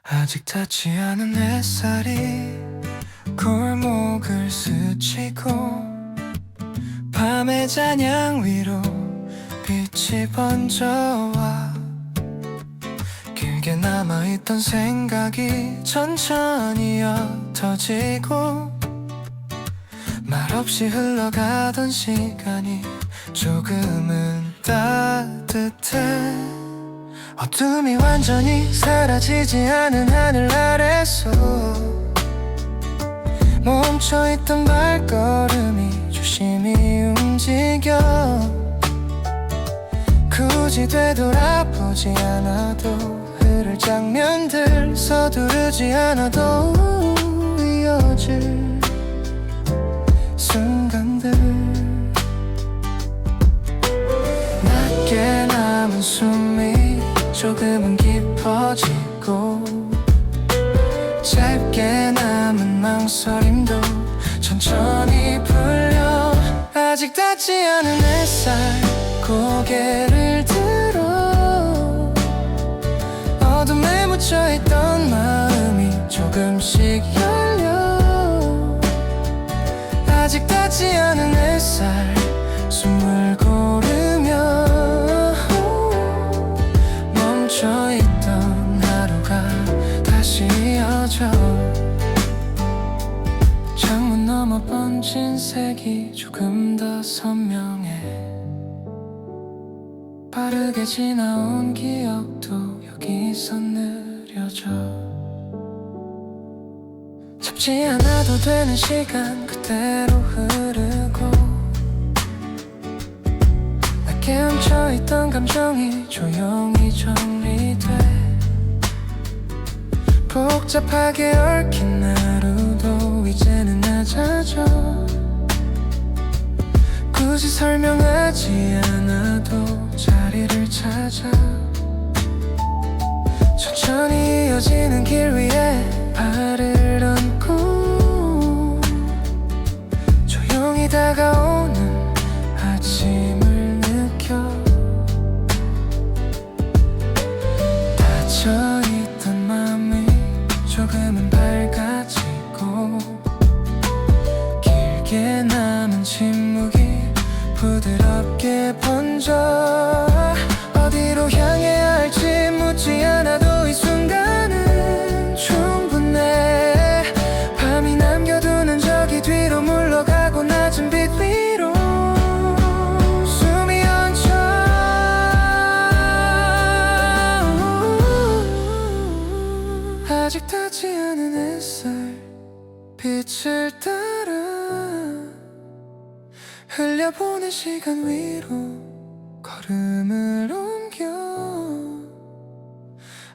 아직 닿지 않은 햇살이 골목을 스치고 밤의 잔향 위로 빛이 번져와 길게 남아있던 생각이 천천히 옅어지고 말없이 흘러가던 시간이 조금은 따뜻해. 어둠이 완전히 사라지지 않은 하늘 아래서 멈춰있던 발걸음이 조심히 움직여. 굳이 되돌아보지 않아도 흐를 장면들 서두르지 않아도 이어질 순간들. 낮게 남은 숨이 조금은 깊어지고 짧게 남은 망설임도 천천히 풀려. 아직 닿지 않은 햇살 고개를 들어 어둠에 묻혀있던 마음이 조금씩 열려. 아직 닿지 않은 햇살 숨을 고르며 멈춰있던 하루가 다시 이어져. 창문 너머 번진 색이 조금 더 선명해. 빠르게 지나온 기억도 여기서 느려져. 잡지 않아도 되는 시간 그대로 흐르고 낮게 멈춰있던 감정이 조용히 정리돼. 복잡하게 얽힌 하루도 이제는 낮아져. 굳이 설명하지 않아도 자리를 찾아. 천천히 이어지는 길 위에 발을 얹고 조용히 다가오는 아침을 느껴. 닫혀있던 맘이 조금은 밝아지고 길게 남은 침묵이 부드럽게 번져. 어디로 향해야 할지 묻지 않아도 이 순간은 충분해. 밤이 남겨두는 저기 뒤로 물러가고 낮은 빛 위로 숨이 얹혀. 아직 닿지 않은 햇살 빛을 따라 흘려보낸 시간 위로 걸음을 옮겨.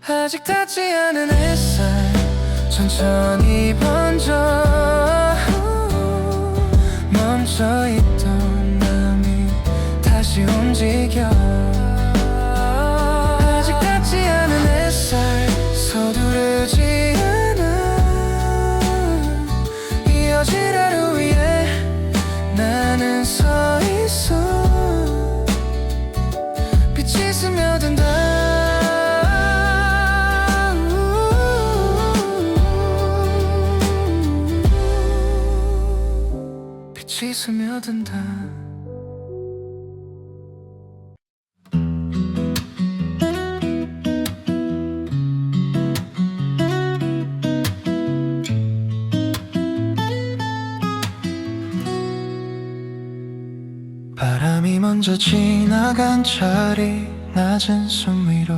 아직 닿지 않은 햇살 천천히 번져. 멈춰있던 마음이 다시 움직여. 아직 닿지 않은 햇살 서두르지 않아. 이어질 하루 위에 나는 서 있어. 빛이 스며든다. 빛이 스며든다. 바람이 먼저 지나간 자리 낮은 숨 위로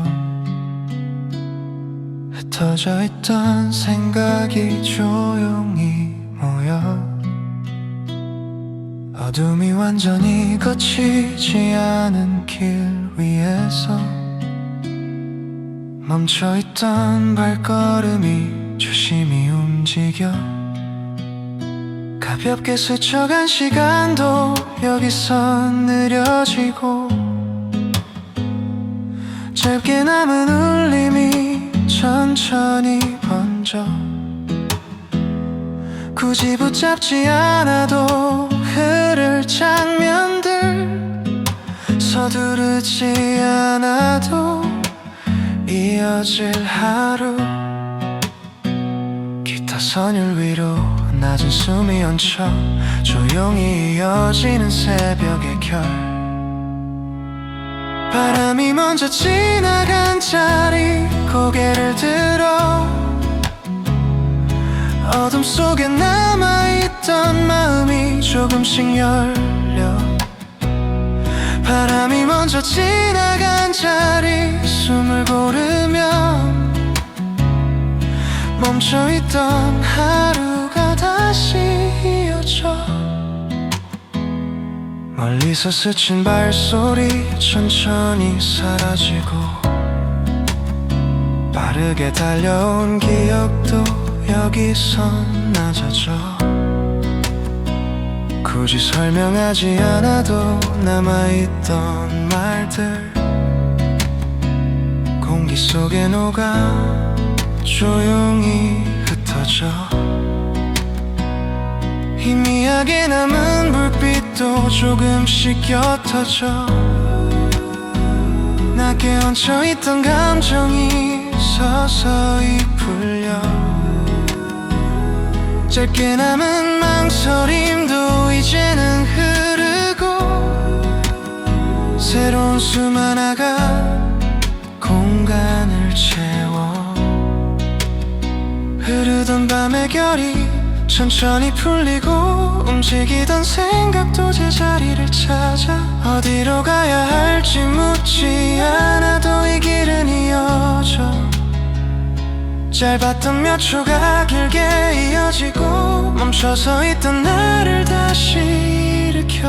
흩어져 있던 생각이 조용히 모여. 어둠이 완전히 거치지 않은 길 위에서 멈춰있던 발걸음이 조심히 움직여. 가볍게 스쳐간 시간도 여기서 느려지고 짧게 남은 울림이 천천히 번져. 굳이 붙잡지 않아도 흐를 장면들 서두르지 않아도 이어질 하루. 선율 위로 낮은 숨이 얹혀 조용히 이어지는 새벽의 결. 바람이 먼저 지나간 자리 고개를 들어 어둠 속에 남아있던 마음이 조금씩 열려. 바람이 먼저 지나간 자리 숨을 고르며 멈춰있던 하루가 다시 이어져. 멀리서 스친 발소리 천천히 사라지고 빠르게 달려온 기억도 여기선 낮아져. 굳이 설명하지 않아도 남아있던 말들 공기 속에 녹아 조용히 흩어져. 희미하게 남은 불빛도 조금씩 옅어져. 낮게 얹혀있던 감정이 서서히 풀려. 짧게 남은 망설임도 이제는 흐르고 새로운 숨 하나가 공간을 채워. 흐르던 밤의 결이 천천히 풀리고 움직이던 생각도 제자리를 찾아. 어디로 가야 할지 묻지 않아도 이 길은 이어져. 짧았던 몇 초가 길게 이어지고 멈춰서 있던 나를 다시 일으켜.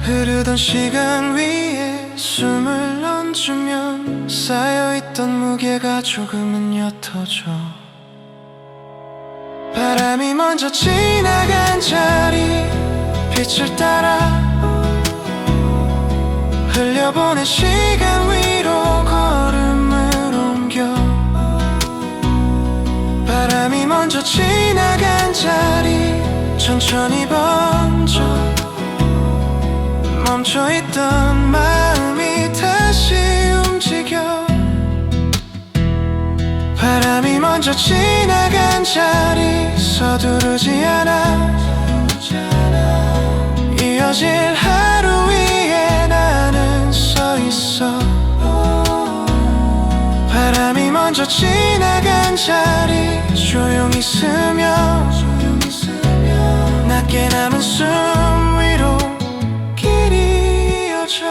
흐르던 시간 위에 숨을 얹으면 쌓여있던 무게가 조금은 옅어져. 바람이 먼저 지나간 자리 빛을 따라 흘려보낸 시간 위로 걸음을 옮겨. 바람이 먼저 지나간 자리 천천히 번져. 멈춰있던 마음이 다시 움직여. 바람이 먼저 지나간 자리 서두르지 않아. 이어질 하루 위에 나는 서 있어. 바람이 먼저 지나간 자리 조용히 스며 낮게 남은 숨 위로 길이 이어져.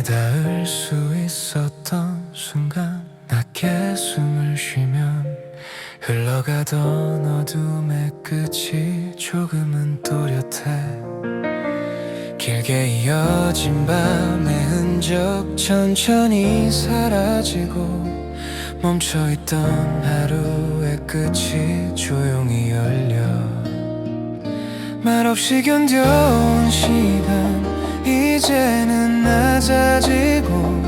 닿을 수 있었던 순간 낮게 숨을 쉬면 흘러가던 어둠의 끝이 조금은 또렷해. 길게 이어진 밤의 흔적 천천히 사라지고 멈춰있던 하루의 끝이 조용히 열려. 말없이 견뎌온 시간 이제는 낮아지고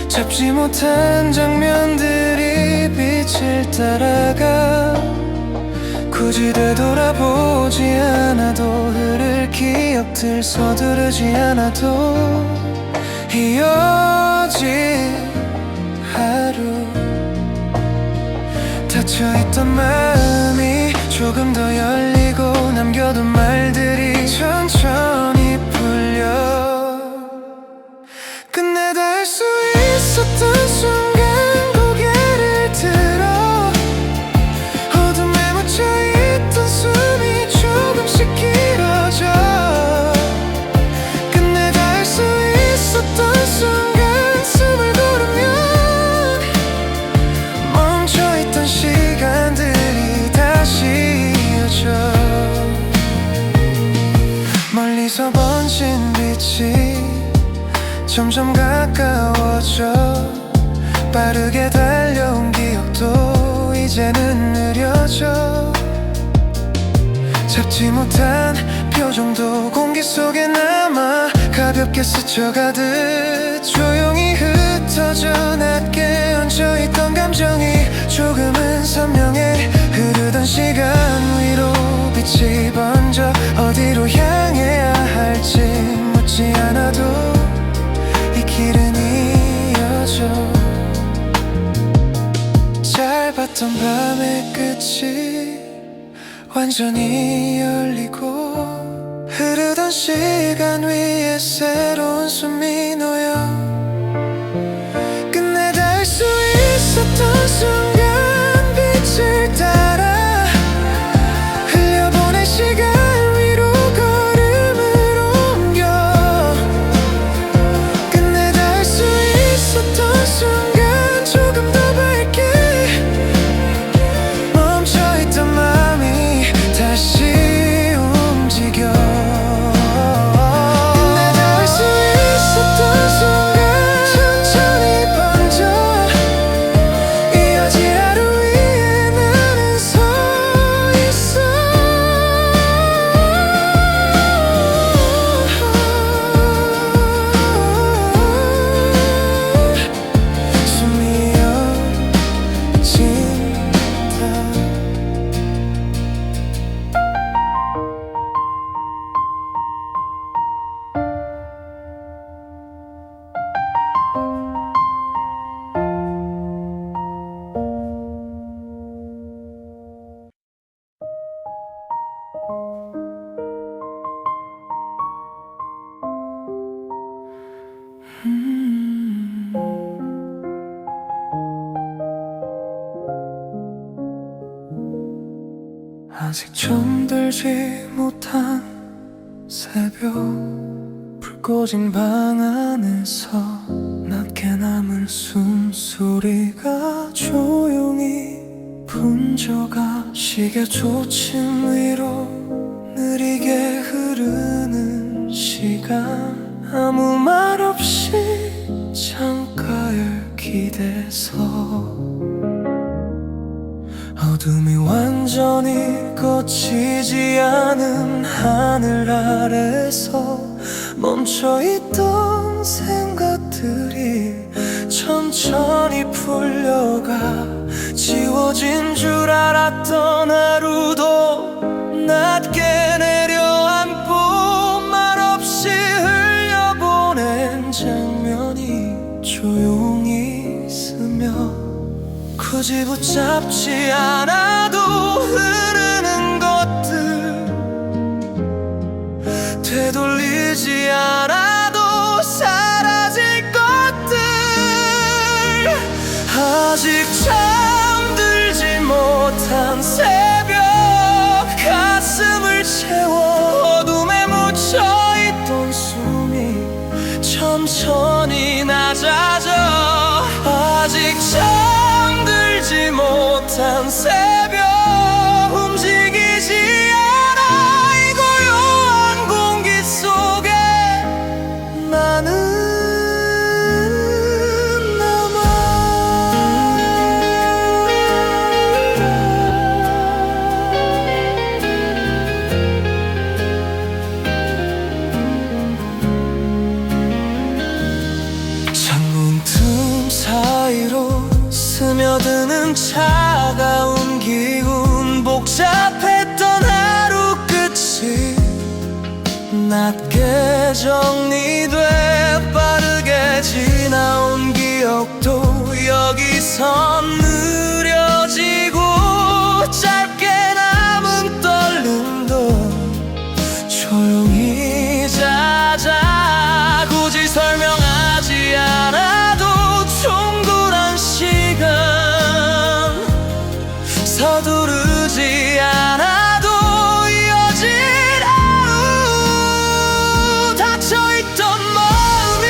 잡지 못한 장면들이 빛을 따라가. 굳이 되돌아보지 않아도 흐를 기억들 서두르지 않아도 이어진 하루. 닫혀있던 마음이 조금 더 열리고 남겨둔 말들이 천천히 풀려. 끝내 닿을 수 있었던 순간 고개를 들어 어둠에 묻혀있던 숨이 조금씩 길어져. 끝내 닿을 수 있었던 순간 숨을 고르며 점점 가까워져. 빠르게 달려온 기억도 이제는 느려져. 잡지 못한 표정도 공기 속에 남아 가볍게 스쳐가듯 조용히 흩어져. 낮게 얹혀있던 감정이 조금은 선명해. 흐르던 시간 위로 빛이 번져. 어디로 향해야 할지 묻지 않아도 이 길은 이어져. 짧았던 밤의 끝이 완전히 열리고 흐르던 시간 위에 새로운 숨이 놓여 끝내 닿을 수 있었던 순간 빛을 따라 흘려보낸 시간 위로 걸음을 옮겨 끝내 닿을 수 있었던 순간 조금 더 밝게 멈춰있던 마음이 다시 움직여. 끝내 닿을 수 있었던 순간 천천히 번져. 이어질 하루 위에 나는 서 있어. 숨이 멎친다. 아직 정들지 못한 새벽 불 꺼진 방 안에서 낮게 남은 숨소리가 조용히 분져가. 시계 조침 위로 느리게 흐르는 시간 아무 말 없이 창가에 기대서 어둠이 완전히 거치지 않은 하늘 아래서 멈춰있던 생각들이 천천히 풀려가. 지워진 줄 알았던 하루도 낮게 내려앉고 말없이 흘려보낸 장면이 조용히 스며 굳이 붙잡지 않아도 흐르는 것들 되돌리지 않아도 사라질 것들 아직 잠들지 못한 새벽 가슴을 채워 어둠에 묻혀있던 숨이 천천히 낮아져. 아직 잠들지 못한 새벽 움직이지 않아. 이 고요한 공기 속에 나는 남아. 창문 틈 사이로 스며드는 차가운 기운 복잡했던 하루 끝이 낮게 정리돼. 빠르게 지나온 기억도 여기서 느려지고 짧게 남은 떨림도 조용히 잦아. 굳이 설명하지 않아도 충분한 시간 서두르지 않아도 이어질 하루 닫혀있던 마음이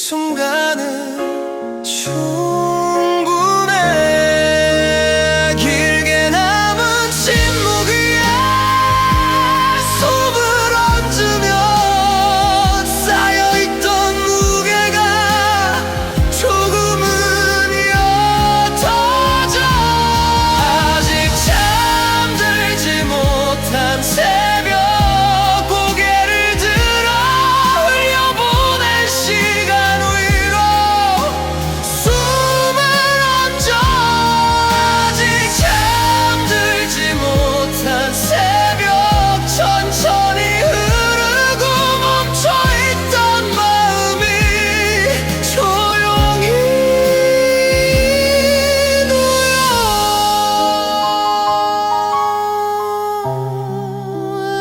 순간은 충분해. 길게 남은 침묵 위에 숨을 얹으면 쌓여있던 무게가 조금은 옅어져. 아직 잠들지 못한 새벽 고개를 들어 흘려보낸 시간 위로 숨을 얹어. 아직 잠들지 못한 새벽 천천히 흐르고 멈춰있던 마음이 조용히 놓여.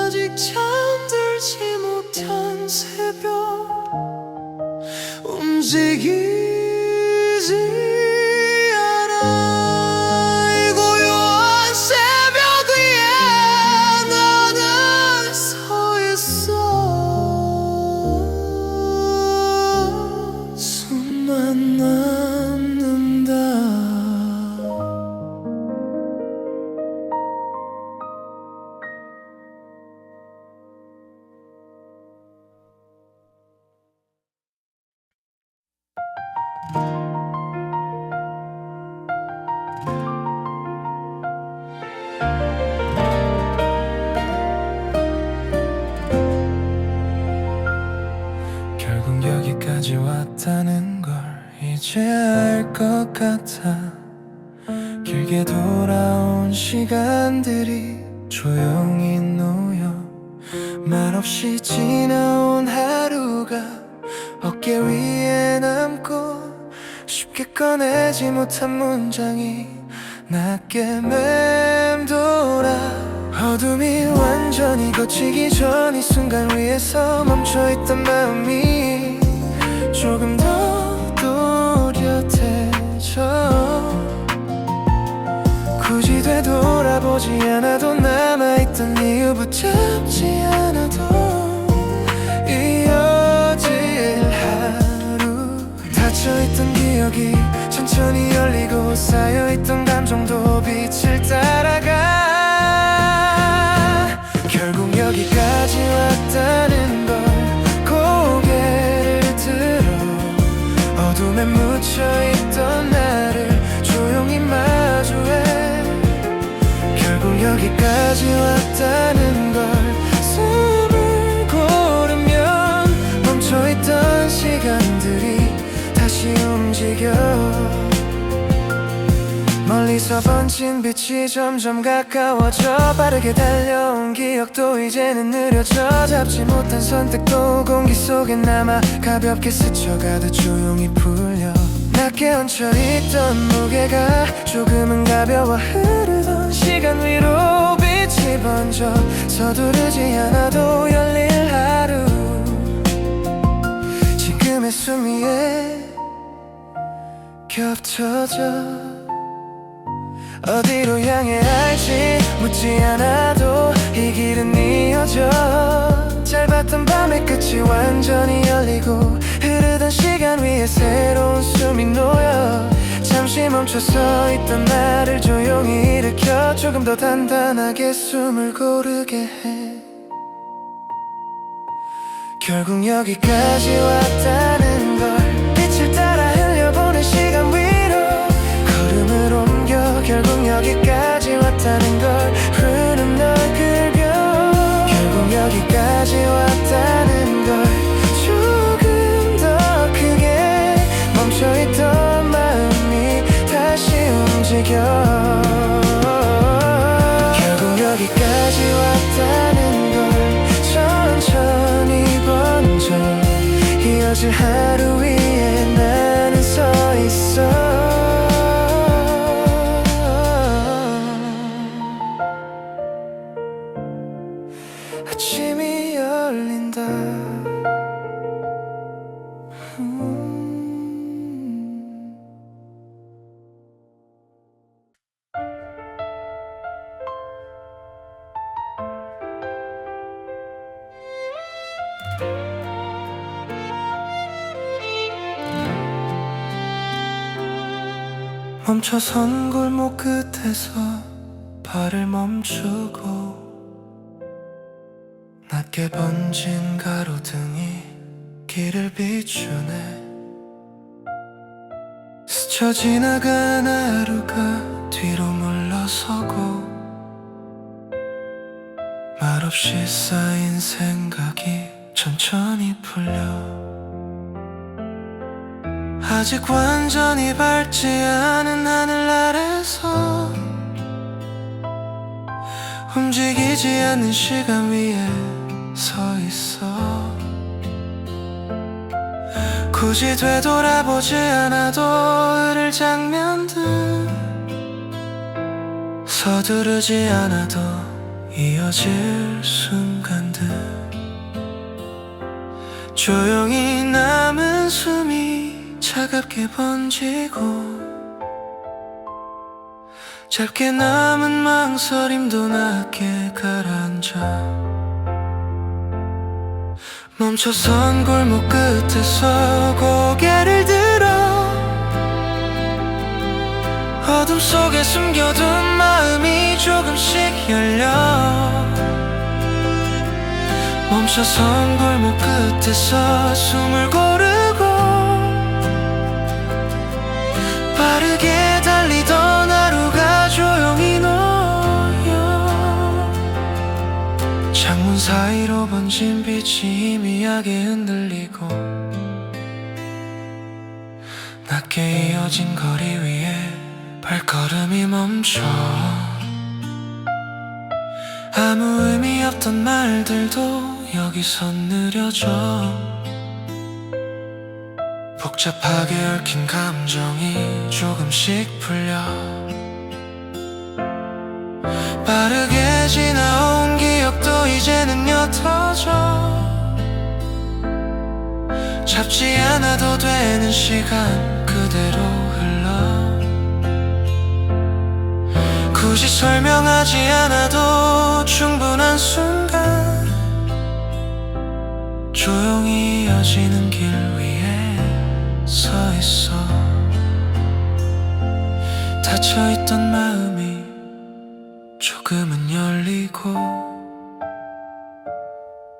아직 잠들지 못한 새벽 움직이지 않아. 이 고요한 새벽 위에 나는 서 있어. 숨만 남는다. 결국 여기까지 왔다는 걸 이제 알 것 같아. 길게 돌아온 시간들이 조용히 놓여. 말없이 지나온 하루가 어깨 위에 남고 쉽게 꺼내지 못한 문장이 낮게 맴돌아. 어둠이 완전히 걷히기 전 이 순간 위에서 멈춰있던 마음이 조금 더 또렷해져. 굳이 되돌아보지 않아도 남아있던 이유 붙잡지 않아도 이어질 하루. 닫혀있던 기억이 천천히 열리고 쌓여있던 감정도 빛을 따라가. 결국 여기까지 왔다는 걸 고개를 들어 어둠에 묻혀있던 나를 조용히 마주해. 결국 여기까지 왔다는 걸 숨을 고르면 멈춰있던 시간들이 다시 움직여. 멀리서 번진 빛이 점점 가까워져. 빠르게 달려온 기억도 이제는 느려져. 잡지 못한 선택도 공기 속에 남아 가볍게 스쳐가듯 조용히 풀려. 낮게 얹혀있던 무게가 조금은 가벼워. 흐르던 시간 위로 빛이 번져. 서두르지 않아도 열릴 하루. 지금의 숨 위에 겹쳐져. 어디로 향해 할지 묻지 않아도 이 길은 이어져. 짧았던 밤의 끝이 완전히 열리고 흐르던 시간 위에 새로운 숨이 놓여. 잠시 멈춰서 있던 나를 조용히 일으켜 조금 더 단단하게 숨을 고르게 해. 결국 여기까지 왔다는 걸 빛을 따라 흘려보낸 시간 위로 걸음을 옮겨. 결국 여기까지 왔다는 걸 흐름 널 긁어. 결국 여기까지 왔다는 걸 조금 더 크게 멈춰있던 마음이 다시 움직여. 결국 여기까지 왔다는 걸 천천히 번져. 이어질 멈춰선 골목 끝에서 발을 멈추고 낮게 번진 가로등이 길을 비추네. 스쳐 지나간 하루가 뒤로 물러서고 말없이 쌓인 생각이 천천히 풀려. 아직 완전히 밝지 않은 하늘 아래서 움직이지 않는 시간 위에 서 있어. 굳이 되돌아보지 않아도 흐를 장면들, 서두르지 않아도 이어질 순간들, 조용히 남은 숨이 차갑게 번지고 짧게 남은 망설임도 낮게 가라앉아. 멈춰선 골목 끝에서 고개를 들어 어둠 속에 숨겨둔 마음이 조금씩 열려. 멈춰선 골목 끝에서 숨을 고르고 빠르게 달리던 하루가 조용히 놓여. 창문 사이로 번진 빛이 희미하게 흔들리고 낮게 이어진 거리 위에 발걸음이 멈춰. 아무 의미 없던 말들도 여기서 느려져. 복잡하게 얽힌 감정이 조금씩 풀려. 빠르게 지나온 기억도 이제는 옅어져. 잡지 않아도 되는 시간 그대로 흘러. 굳이 설명하지 않아도 충분한 순간, 조용히 이어지는 길 위에 서 있어. 닫혀있던 마음이 조금은 열리고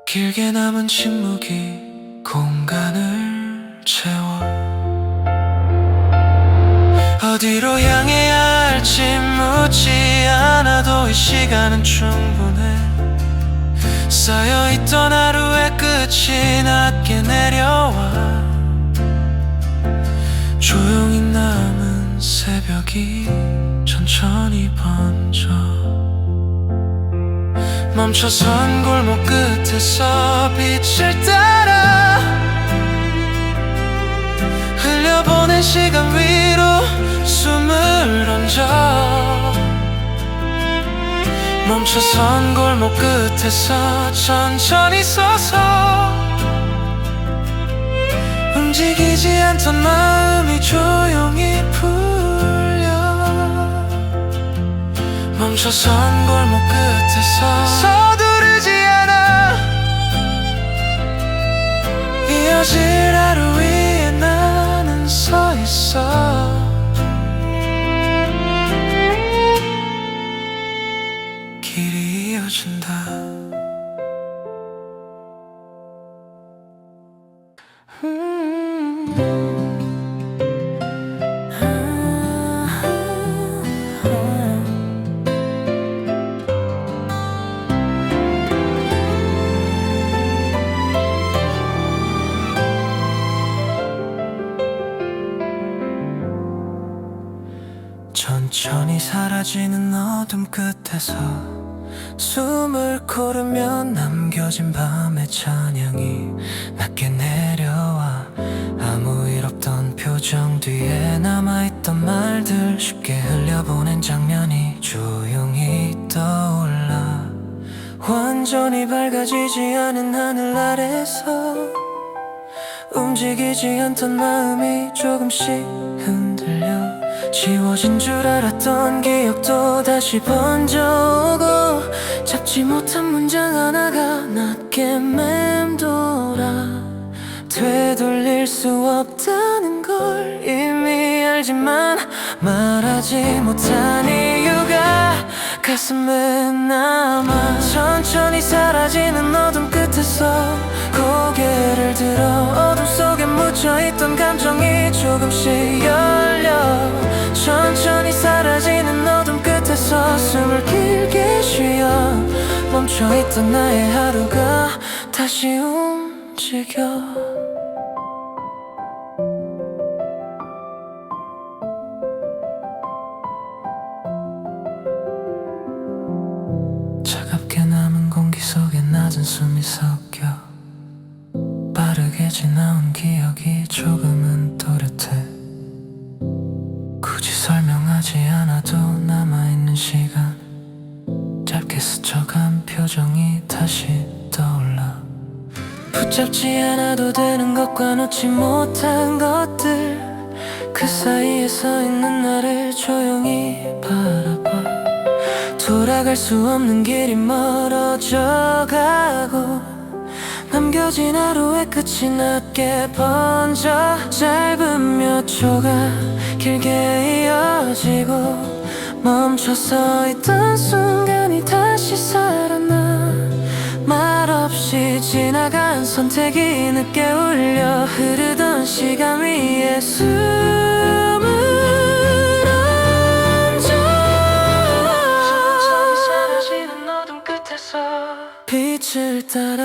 길게 남은 침묵이 공간을 채워. 어디로 향해야 할지 묻지 않아도 이 시간은 충분해. 쌓여있던 하루의 끝이 낮게 내려와. 조용히 남은 새벽이 천천히 번져. 멈춰선 골목 끝에서 빛을 따라 흘려보낸 시간 위로 숨을 얹어. 멈춰선 골목 끝에서 천천히 서서 움직이지 않던 마음이 조용히 풀려. 멈춰선 골목 끝에서 서두르지 않아 이어질 하루 위에 나는 서 있어. 길이 이어진다. 천천히 사라지는 어둠 끝에서 숨을 고르면 남겨진 밤의 찬양이 낮게 내려와. 아무 일 없던 표정 뒤에 남아있던 말들 쉽게 흘려보낸 장면이 조용히 떠올라. 완전히 밝아지지 않은 하늘 아래서 움직이지 않던 마음이 조금씩 흔들려. 지워진 줄 알았던 기억도 다시 번져오고 잡지 못한 문장 하나가 낮게 맴돌아. 되돌릴 수 없다는 걸 이미 알지만 말하지 못한 이유가 가슴에 남아. 천천히 사라지는 어둠 끝에서 고개를 들어 어둠 속에 묻혀있던 감정이 조금씩 열려. 천천히 사라지는 어둠 끝에서 숨을 길게 쉬어 멈춰있던 나의 하루가 다시 움직여. 차갑게 남은 공기 속에 낮은 숨이 섞여 빠르게 지나온 기억이 조금은 또렷해. 굳이 설명하지 않아도 남아있는 시간, 짧게 스쳐간 표정이 다시 떠올라. 붙잡지 않아도 되는 것과 놓지 못한 것들, 그 사이에 서 있는 나를 조용히 바라봐. 돌아갈 수 없는 길이 멀어져 가고 남겨진 하루의 끝이 낮게 번져. 짧은 몇 초가 길게 이어지고 멈춰서 있던 순간이 다시 살아나. 말없이 지나간 선택이 늦게 울려 흐르던 시간 위에 숨을 얹어. 천천히 사라지는 어둠 끝에서 빛을 따라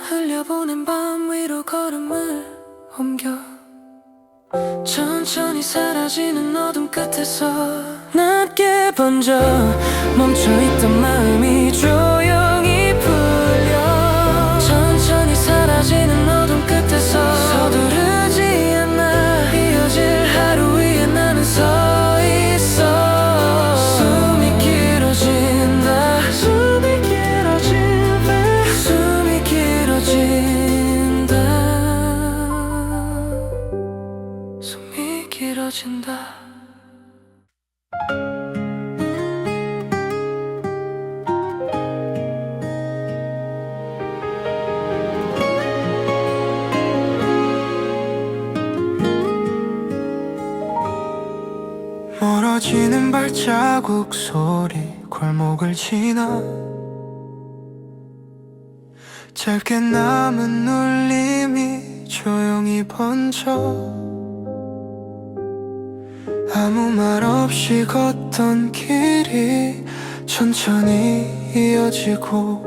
흘려보낸 밤 위로 걸음을 옮겨. 천천히 사라지는 어둠 끝에서 낮게 번져 멈춰있던 마음이 조용히 풀려. 천천히 사라지는 어둠 끝에서 서두르지 않아 이어질 하루 위에 나는 서 있어. 숨이 길어진다. 숨이 길어진다. 숨이 길어진다. 숨이 길어진다. 멀어지는 발자국 소리 골목을 지나 짧게 남은 울림이 조용히 번져. 아무 말 없이 걷던 길이 천천히 이어지고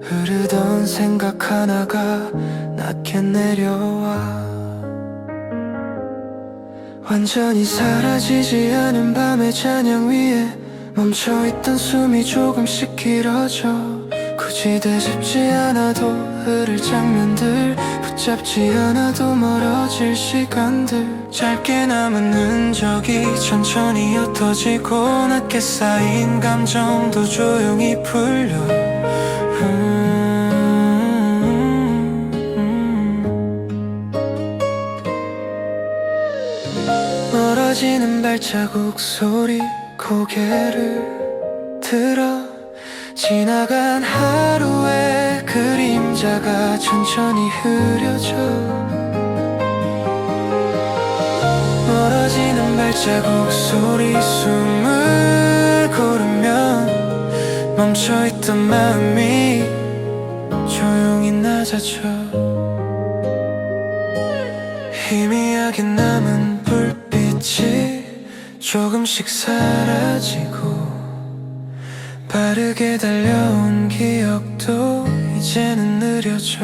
흐르던 생각 하나가 낮게 내려와. 완전히 사라지지 않은 밤의 잔향 위에 멈춰있던 숨이 조금씩 길어져. 굳이 되짚지 않아도 흐를 장면들, 붙잡지 않아도 멀어질 시간들, 짧게 남은 흔적이 천천히 옅어지고 낮게 쌓인 감정도 조용히 풀려. 멀어지는 발자국 소리 고개를 들어 지나간 하루의 그림자가 천천히 흐려져. 멀어지는 발자국 소리 숨을 고르면 멈춰있던 마음이 조용히 낮아져. 희미하게 남은 불빛이 조금씩 사라지고 빠르게 달려온 기억도 이제는 느려져.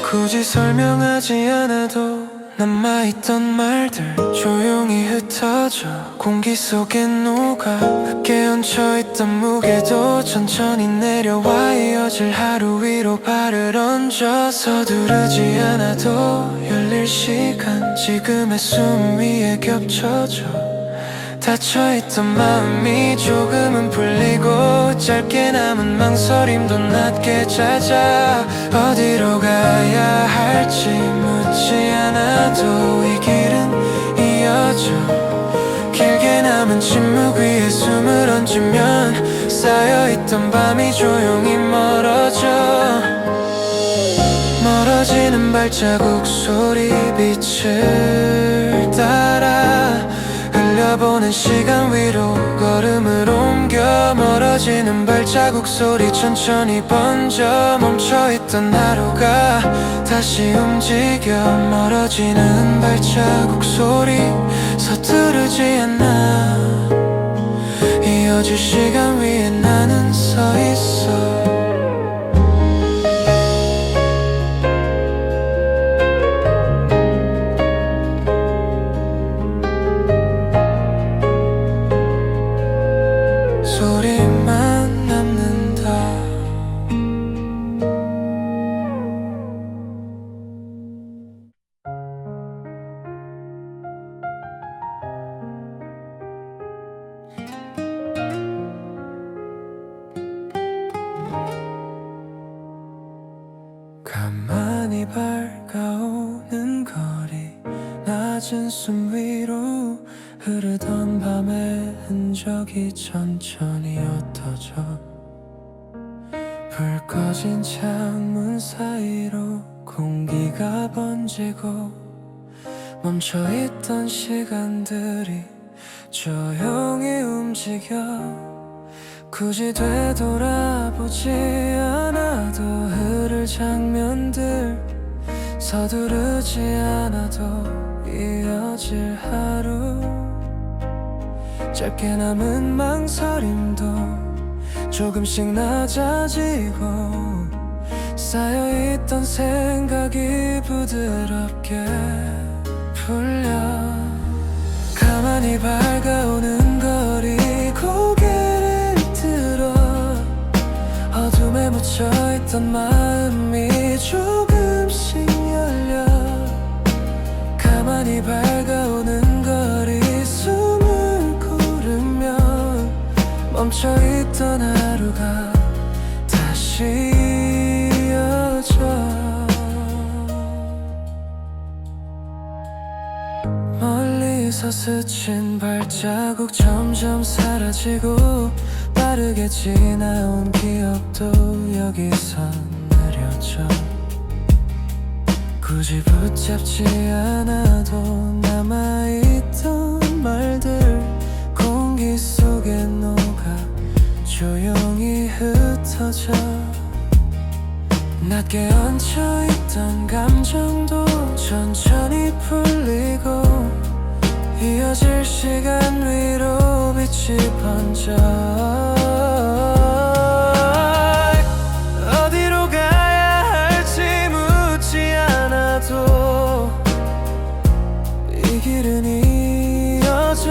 굳이 설명하지 않아도 남아있던 말들 조용히 흩어져 공기 속에 녹아. 흙에 얹혀있던 무게도 천천히 내려와 이어질 하루 위로 발을 얹어. 서두르지 않아도 열릴 시간 지금의 숨 위에 겹쳐져. 닫혀있던 마음이 조금은 풀리고 짧게 남은 망설임도 낮게 잦아. 어디로 가야 할지 묻지 않아도 이 길은 이어져. 길게 남은 침묵 위에 숨을 얹으면 쌓여있던 밤이 조용히 멀어져. 멀어지는 발자국 소리 빛을 따라 흘려보낸 시간 위로 걸음을 옮겨 멀어지는 발자국 소리 천천히 번져 멈춰있던 하루가 다시 움직여 멀어지는 발자국 소리 서투르지 않아 이어질 시간 위에 나는 서 있어 소리만 남는다 가만히 밝아오는 거리 낮은 숨 위로 흐르던 밤의 흔적이 천천히 옅어져 불 꺼진 창문 사이로 공기가 번지고 멈춰있던 시간들이 조용히 움직여 굳이 되돌아보지 않아도 흐를 장면들 서두르지 않아도 이어질 하루 짧게 남은 망설임도 조금씩 낮아지고 쌓여있던 생각이 부드럽게 풀려 가만히 밝아오는 거리 고개를 들어 어둠에 묻혀있던 마음이 조금씩 열려 가만히 밝아오는 거리 숨을 고르며 멈춰있던 하루가 다시 이어져 멀리서 스친 발자국 점점 사라지고 빠르게 지나온 기억도 여기서 느려져 굳이 붙잡지 않아도 남아있던 말들 공기 속에 녹아 조용히 흩어져 낮게 얹혀있던 감정도 천천히 풀리고 이어질 시간 위로 빛이 번져 어디로 가야 할지 묻지 않아도 이 길은 이어져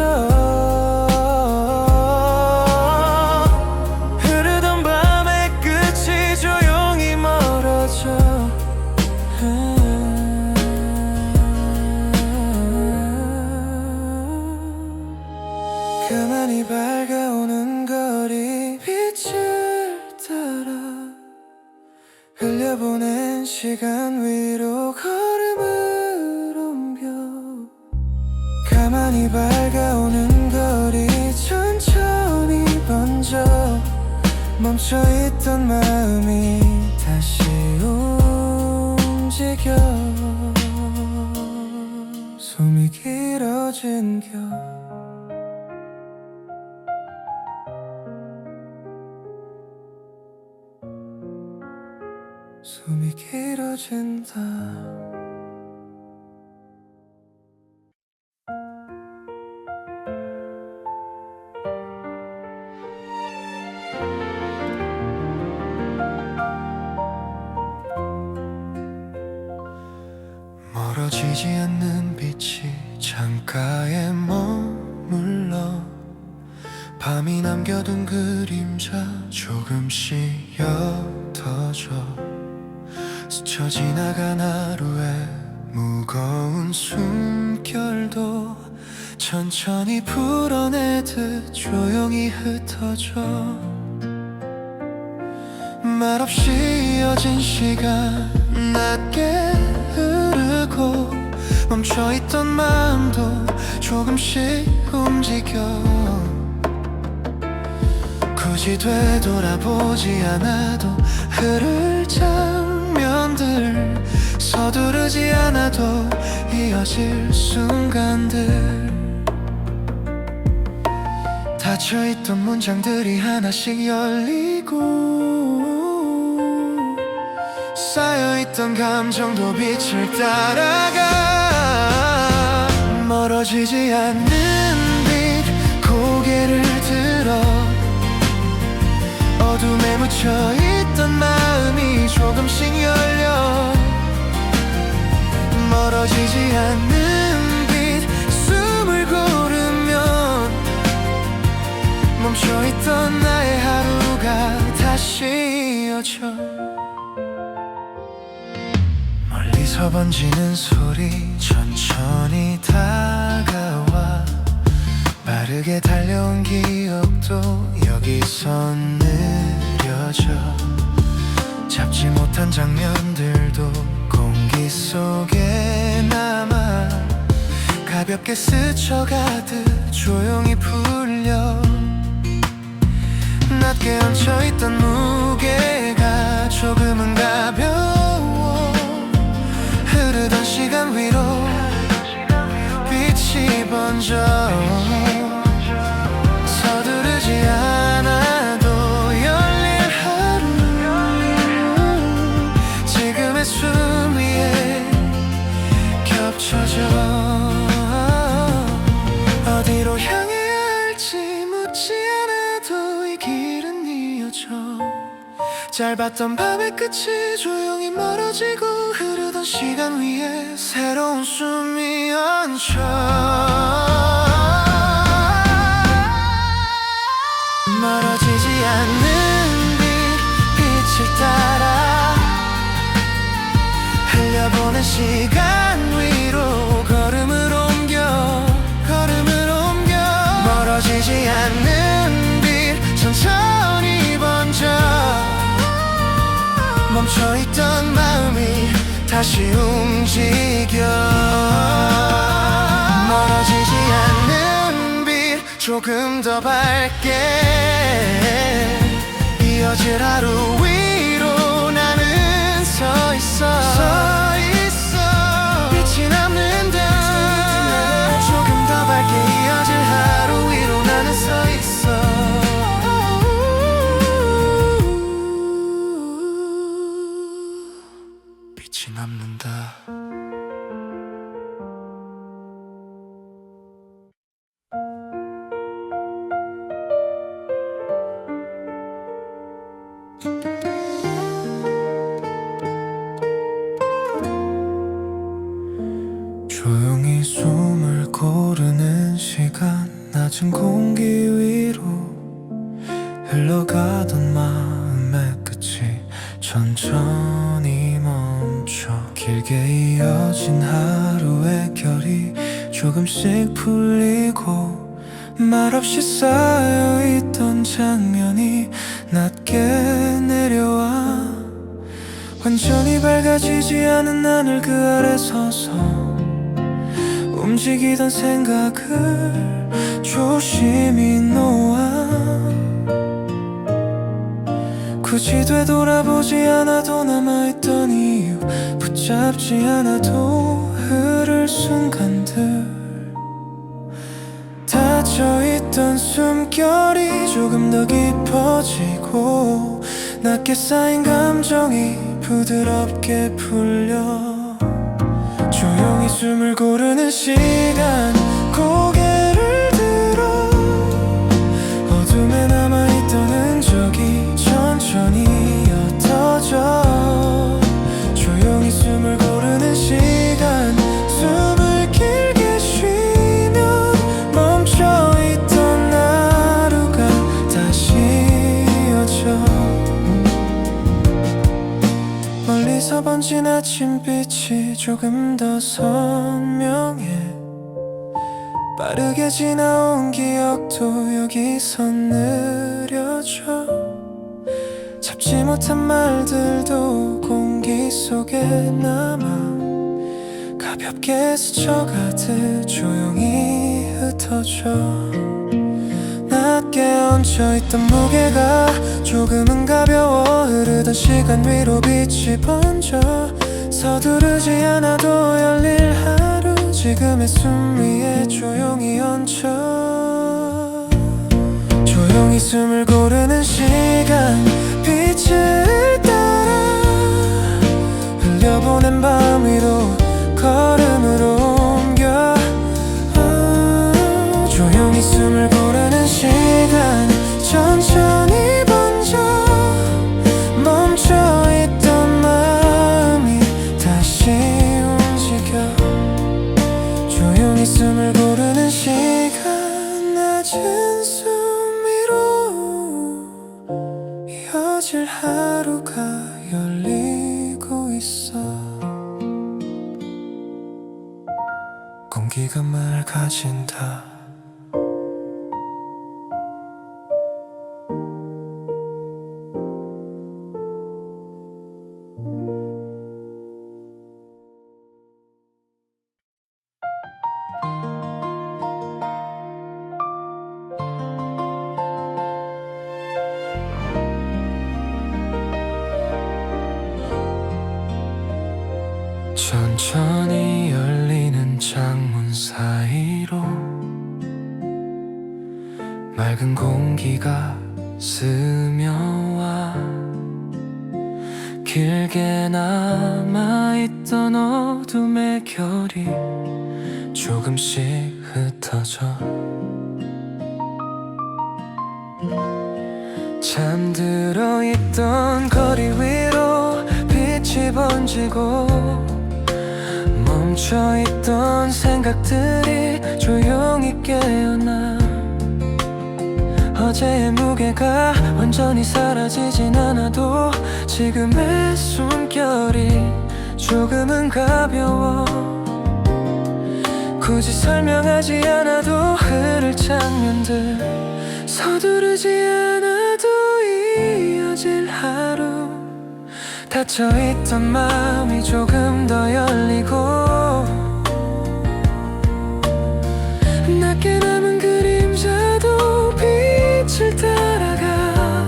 흐르던 밤의 끝이 조용히 멀어져 가만히 밝아오는 거리 빛을 따라 흘려보낸 시간 위로 걸음을 옮겨 가만히 밝아오는 거리 천천히 번져 멈춰있던 마음이 다시 움직여 숨이 길어진 겨 숨이 길어진다 멀어지지 않는 빛이 창가에 머물러 밤이 남겨둔 그림자 조금씩 옅어져 스쳐 지나간 하루의 무거운 숨결도 천천히 풀어내듯 조용히 흩어져 말없이 이어진 시간 낮게 흐르고 멈춰있던 마음도 조금씩 움직여 굳이 되돌아보지 않아도 흐를 장면들 서두르지 않아도 이어질 순간들, 닫혀있던 문장들이 하나씩 열리고 쌓여있던 감정도 빛을 따라가. 멀어지지 않는 빛 고개를 들어 어둠에 묻혀있던 마음이 조금씩 열려. 멀어지지 않는 빛 숨을 고르면 멈춰있던 나의 하루가 다시 이어져. 멀리서 번지는 소리 천천히 다가와. 빠르게 달려온 기억도 여기서 느려져. 잡지 못한 장면들도 공기 속에 남아. 가볍게 스쳐가듯 조용히 풀려. 낮게 얹혀있던 무게가 조금은 가벼워. 흐르던 시간 위로 빛이 번져. 서두르지 않아도 열릴 하루. 지금의 숨 위에 겹쳐져. 어디로 향해야 할지 묻지 않아도 이 길은 이어져. 짧았던 밤의 끝이 조용히 멀어지고 흐르던 시간 위에 새로운 숨이 얹혀. 멀어지지 않는 빛을 따라 흘려보낸 시간 위로 걸음을 옮겨. 멀어지지 않는 빛 천천히 번져. 멈춰있던 마음이 다시 움직여. 멀어지지 않는 빛 조금 더 밝게 이어질 하루 위로 나는 서 있어. 빛이 남는다. 조금 더 밝게 이어질 하루 위로 나는 서 있어. 빛이 남는다. 조용히 숨을 고르는 시간. 낮은 공기 위로 흘러가던 마음의 끝이 천천히 멈춰. 길게 이어진 하루의 결이 조금씩 풀리고 말없이 쌓여있던 장면이 낮게 내려와. 완전히 밝아지지 않은 하늘 그 아래 서서 움직이던 생각을 조심히 놓아. 굳이 되돌아보지 않아도 남아있던 이유, 붙잡지 않아도 흐를 순간들, 닫혀있던 숨결이 조금 더 깊어지고 낮게 쌓인 감정이 부드럽게 풀려. 조용히 숨을 고르는 시간. 고개를 들어 어둠에 남아있던 흔적이 천천히 옅어져. 조용히 숨을 고르는 시간. 숨을 길게 쉬면 멈춰있던 하루가 다시 이어져. 멀리서 번진 아침빛이 조금 더 선명해. 빠르게 지나온 기억도 여기서 느려져. 잡지 못한 말들도 공기 속에 남아. 가볍게 스쳐가듯 조용히 흩어져. 낮게 얹혀있던 무게가 조금은 가벼워. 흐르던 시간 위로 빛이 번져. 서두르지 않아도 열릴 하루 지금의 숨 위에 조용히 얹혀 조용히 숨을 고르는 시간 빛을 따라 흘려보낸 밤 위로 걸음으로 옮겨 조용히 숨을 고르는 시간 천천히 번져 멈춰있던 마음이 다시 움직여 조용히 숨을 고르는 시간 낮은 숨 위로 이어질 하루가 열리고 있어 공기가 맑아진다 천천히 열리는 창문 사이로 맑은 공기가 스며와 길게 남아있던 어둠의 결이 조금씩 흩어져 잠들어 있던 거리 위로 빛이 번지고 멈춰있던 생각들이 조용히 깨어나 어제의 무게가 완전히 사라지진 않아도 지금의 숨결이 조금은 가벼워 굳이 설명하지 않아도 흐를 장면들 서두르지 않아도 이어질 하루 닫혀있던 마음이 조금 더 열리고 낮게 남은 그림자도 빛을 따라가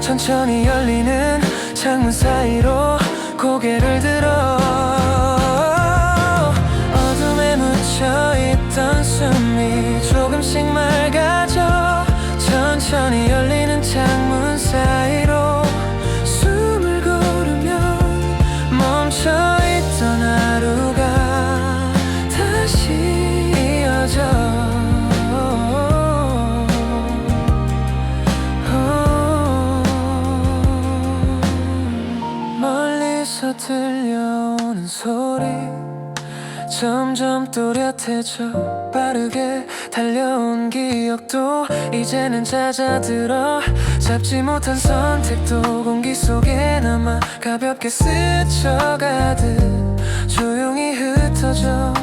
천천히 열리는 창문 사이로 고개를 들어 어둠에 묻혀있던 숨이 조금씩 맑아져 천천히 열리는 창문 사이로 멈춰있던 하루가 다시 이어져 멀리서 들려오는 소리 점점 또렷해져 빠르게 달려온 기억도 이제는 잦아들어 잡지 못한 선택도 공기 속에 남아 가볍게 스쳐가듯 조용히 흩어져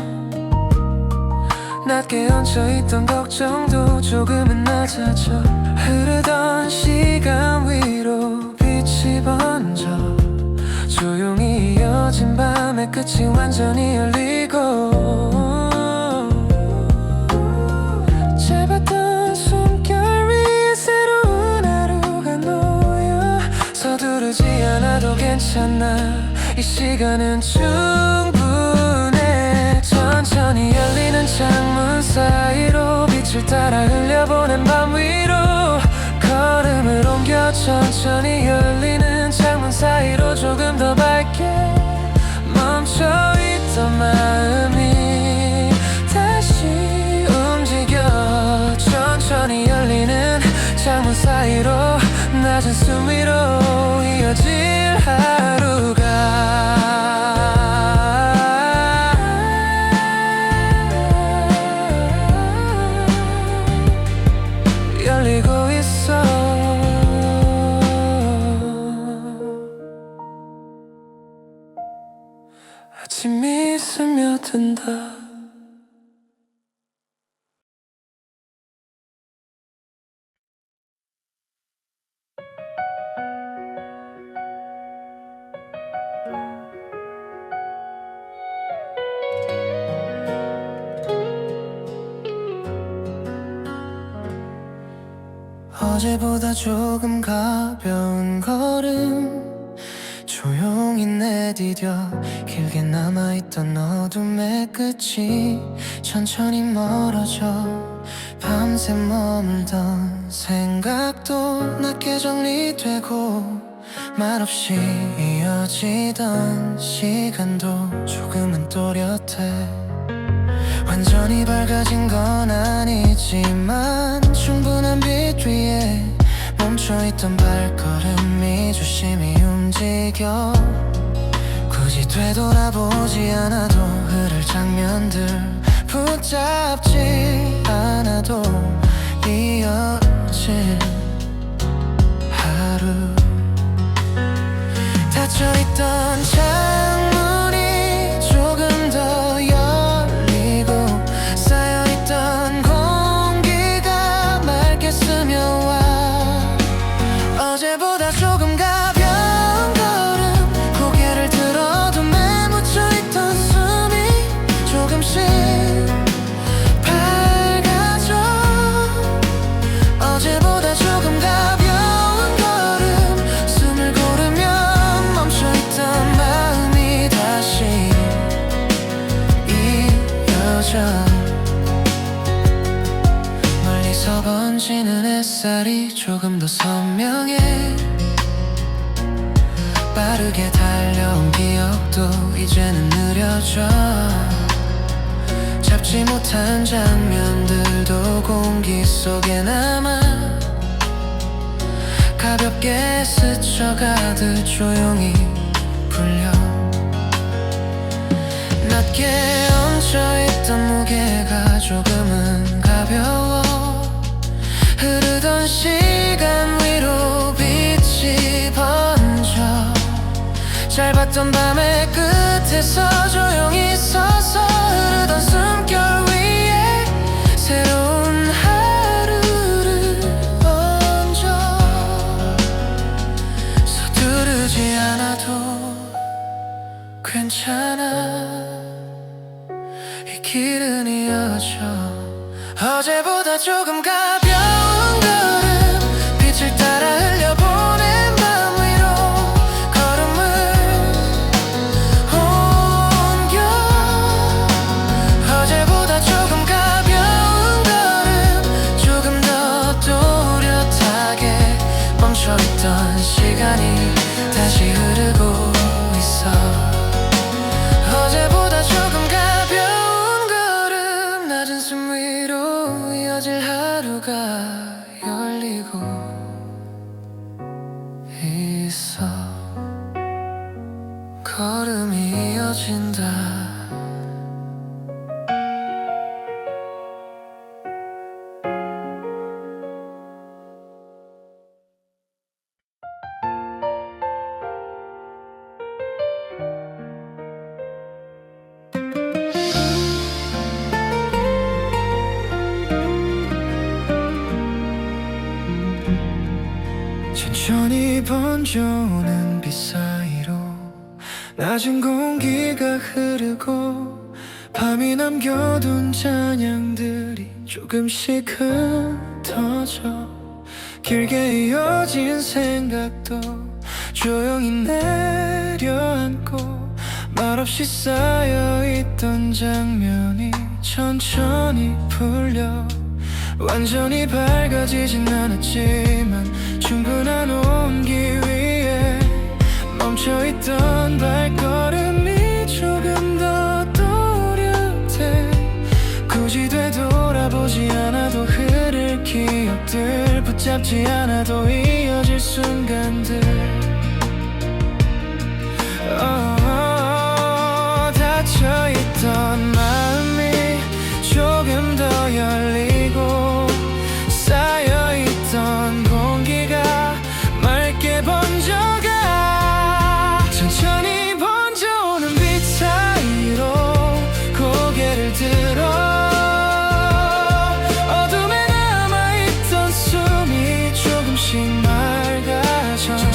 낮게 얹혀있던 걱정도 조금은 낮아져 흐르던 시간 위로 빛이 번져 조용히 이어진 밤의 끝이 완전히 열리고 짧았던 숨결 위에 새로운 하루가 놓여 서두르지 않아도 괜찮아 이 시간은 충분해 천천히 열리는 창문 사이로 빛을 따라 흘려보낸 밤 위로 걸음을 옮겨 천천히 열리는 창문 사이로 조금 더 밝게 멈춰있던 마음이 다시 움직여 천천히 열리는 창문 사이로 낮은 숨 위로 이어질 하루가 열리고 있어 아침이 스며든다 어제보다 조금 가벼운 걸음 조용히 내 내디뎌 길게 남아있던 어둠의 끝이 천천히 멀어져 밤새 머물던 생각도 낮게 정리되고 말없이 이어지던 시간도 조금은 또렷해. 완전히 밝아진 건 아니지만 충분한 빛 위에 멈춰있던 발걸음이 조심히 움직여. 굳이 되돌아보지 않아도 흐를 장면들 붙잡지 않아도 이어질 하루. 닫혀있던 창문이 조금 더 열리고 쌓여있던 공기가 맑게 스며와. 어제보다 조금 가벼운 걸음 고개를 들어도 매묻혀있던 숨이 조금씩 밝아져. 어제보다 조금 가벼운 걸음 숨을 고르며 멈춰있던 마음이 다시 이어져. 멀리서 번지는 햇살이 조금 더 선명해. 빠르게 달려온 기억도 이제는 느려져. 잡지 못한 장면들도 공기 속에 남아 가볍게 스쳐가듯 조용히 풀려. 낮게 얹혀있던 무게가 조금은 가벼워. 흐르던 시간 위로 빛이 번져. 짧았던 밤의 끝에서 조용히 서서 흐르던 숨결 위에 새로운 하루를 얹어. 서두르지 않아도 괜찮아. 이 길은 이어져. 어제보다 조금 가벼운 걸음 빛을 따라 흘려보낸 밤 위로 걸음을 옮겨. 어제보다 조금 가벼운 걸음 조금 더 또렷하게 멈춰있던 시간이 다시 흐르고 있어. 어제보다 조금 가벼운 걸음 낮은 숨 위로 이어질 하루가 열리고 있어. 걸음이 이어진다. 천천히 번져오는 빛 사이로 낮은 공기가 흐르고 밤이 남겨둔 잔향들이 조금씩 흩어져. 길게 이어진 생각도 조용히 내려앉고 말없이 쌓여있던 장면이 천천히 풀려. 완전히 밝아지진 않았지만 충분한 온기 위에 멈춰있던 발걸음이 조금 더 또렷해. 굳이 되돌아보지 않아도 흐를 기억들 붙잡지 않아도 이어질 순간들. 닫혀있던 마음이 조금 더 열리고 쌓여있던 공기가 맑게 번져가. 천천히 번져오는 빛 사이로 고개를 들어 어둠에 남아있던 숨이 조금씩 맑아져.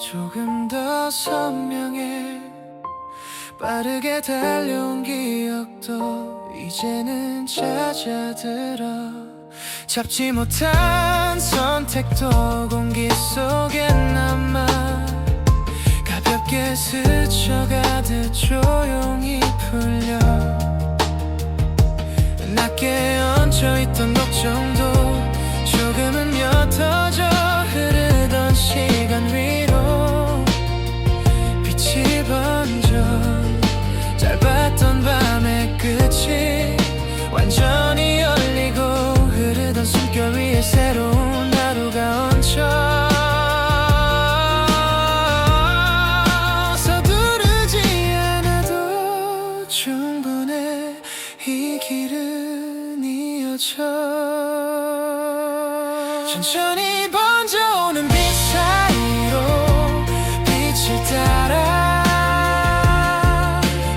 조금 더 선명해. 빠르게 달려온 기억도 이제는 잦아들어. 잡지 못한 선택도 공기 속에 남아 가볍게 스쳐가듯 조용히 풀려. 낮게 얹혀있던 걱정도 조금은 옅어져. 흐르던 시간 위로 빛이 번져. 짧았던 밤의 끝이 완전히 열리고 흐르던 숨결 위에 새로운 하루가 얹혀. 서두르지 않아도 충분해. 이 길은 이어져. 천천히 번져오는 빛 사이로 빛을 따라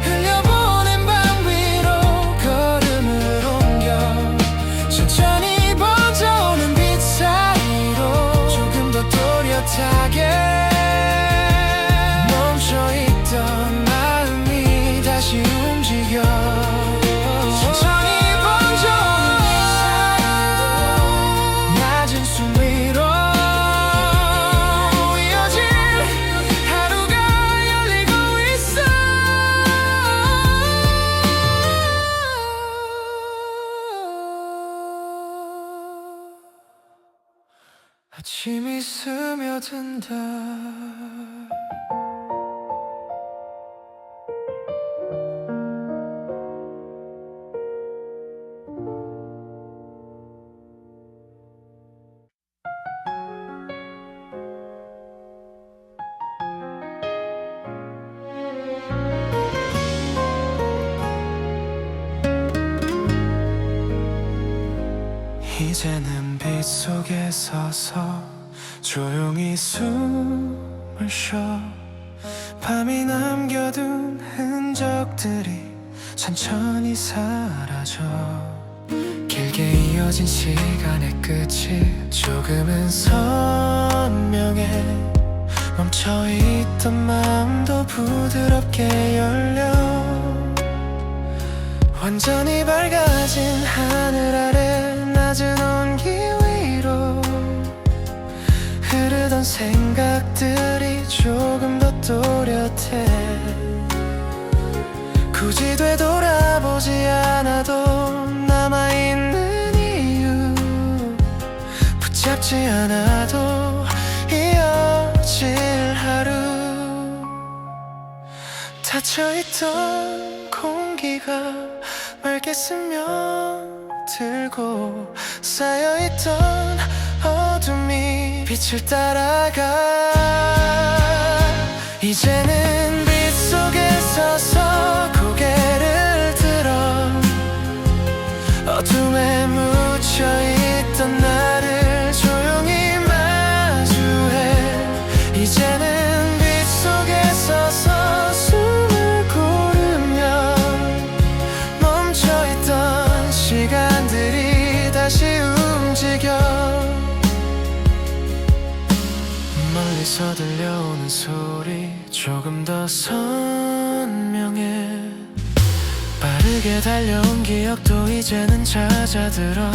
흘려보낸 밤 위로 걸음을 옮겨. 천천히 번져오는 빛 사이로 조금 더 또렷하게 멈춰있던 마음이 다시 움직여. 아침이 스며든다. 이제는 빛 속에 서서 조용히 숨을 쉬어. 밤이 남겨둔 흔적들이 천천히 사라져. 길게 이어진 시간의 끝이 조금은 선명해. 멈춰있던 마음도 부드럽게 열려. 완전히 밝아진 하늘 아래 낮은 온기 위로 흐르던 생각들이 조금 더 또렷해. 굳이 되돌아보지 않아도 남아있는 이유, 붙잡지 않아도 이어질 하루. 닫혀있던 공기가 맑게 스며들고 쌓여있던 어둠이 빛을 따라가. 이제는 빛 속에 서서 고개를 들어 어둠에 묻혀있던 나를 조용히 마주해. 이제는 빛 속에 서서 숨을 고르며 멈춰있던 시간들이 다시 움직여. 멀리서 들려오는 소리 조금 더 선명해. 빠르게 달려온 기억도 이제는 잦아들어.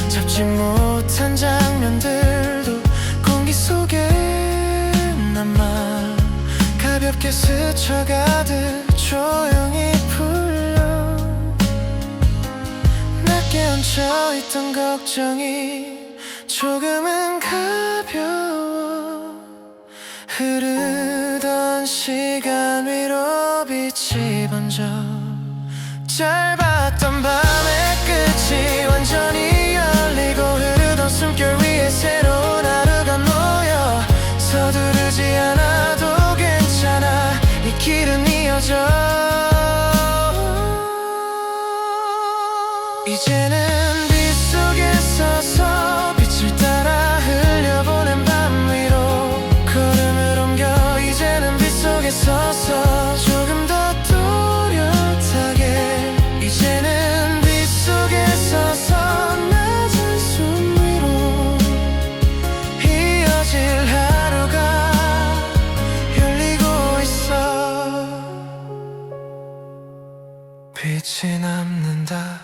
잡지 못한 장면들도 공기 속에 남아 가볍게 스쳐가듯 조용히 풀려. 낮게 얹혀있던 걱정이 조금은 가벼워. 흐르던 시간 위로 빛이 번져. 짧았던 밤의 끝이 완전히 열리고 흐르던 숨결 위에 새로운 하루가 모여. 서두르지 않아도 괜찮아. 이 길은 이어져. 이제는 빛 속에 서서 빛을 따라 흘려보낸 밤 위로 걸음을 옮겨. 이제는 빛 속에 서서 조금 더 또렷하게. 이제는 빛 속에 서서 낮은 숨 위로 이어질 빛이 남는다.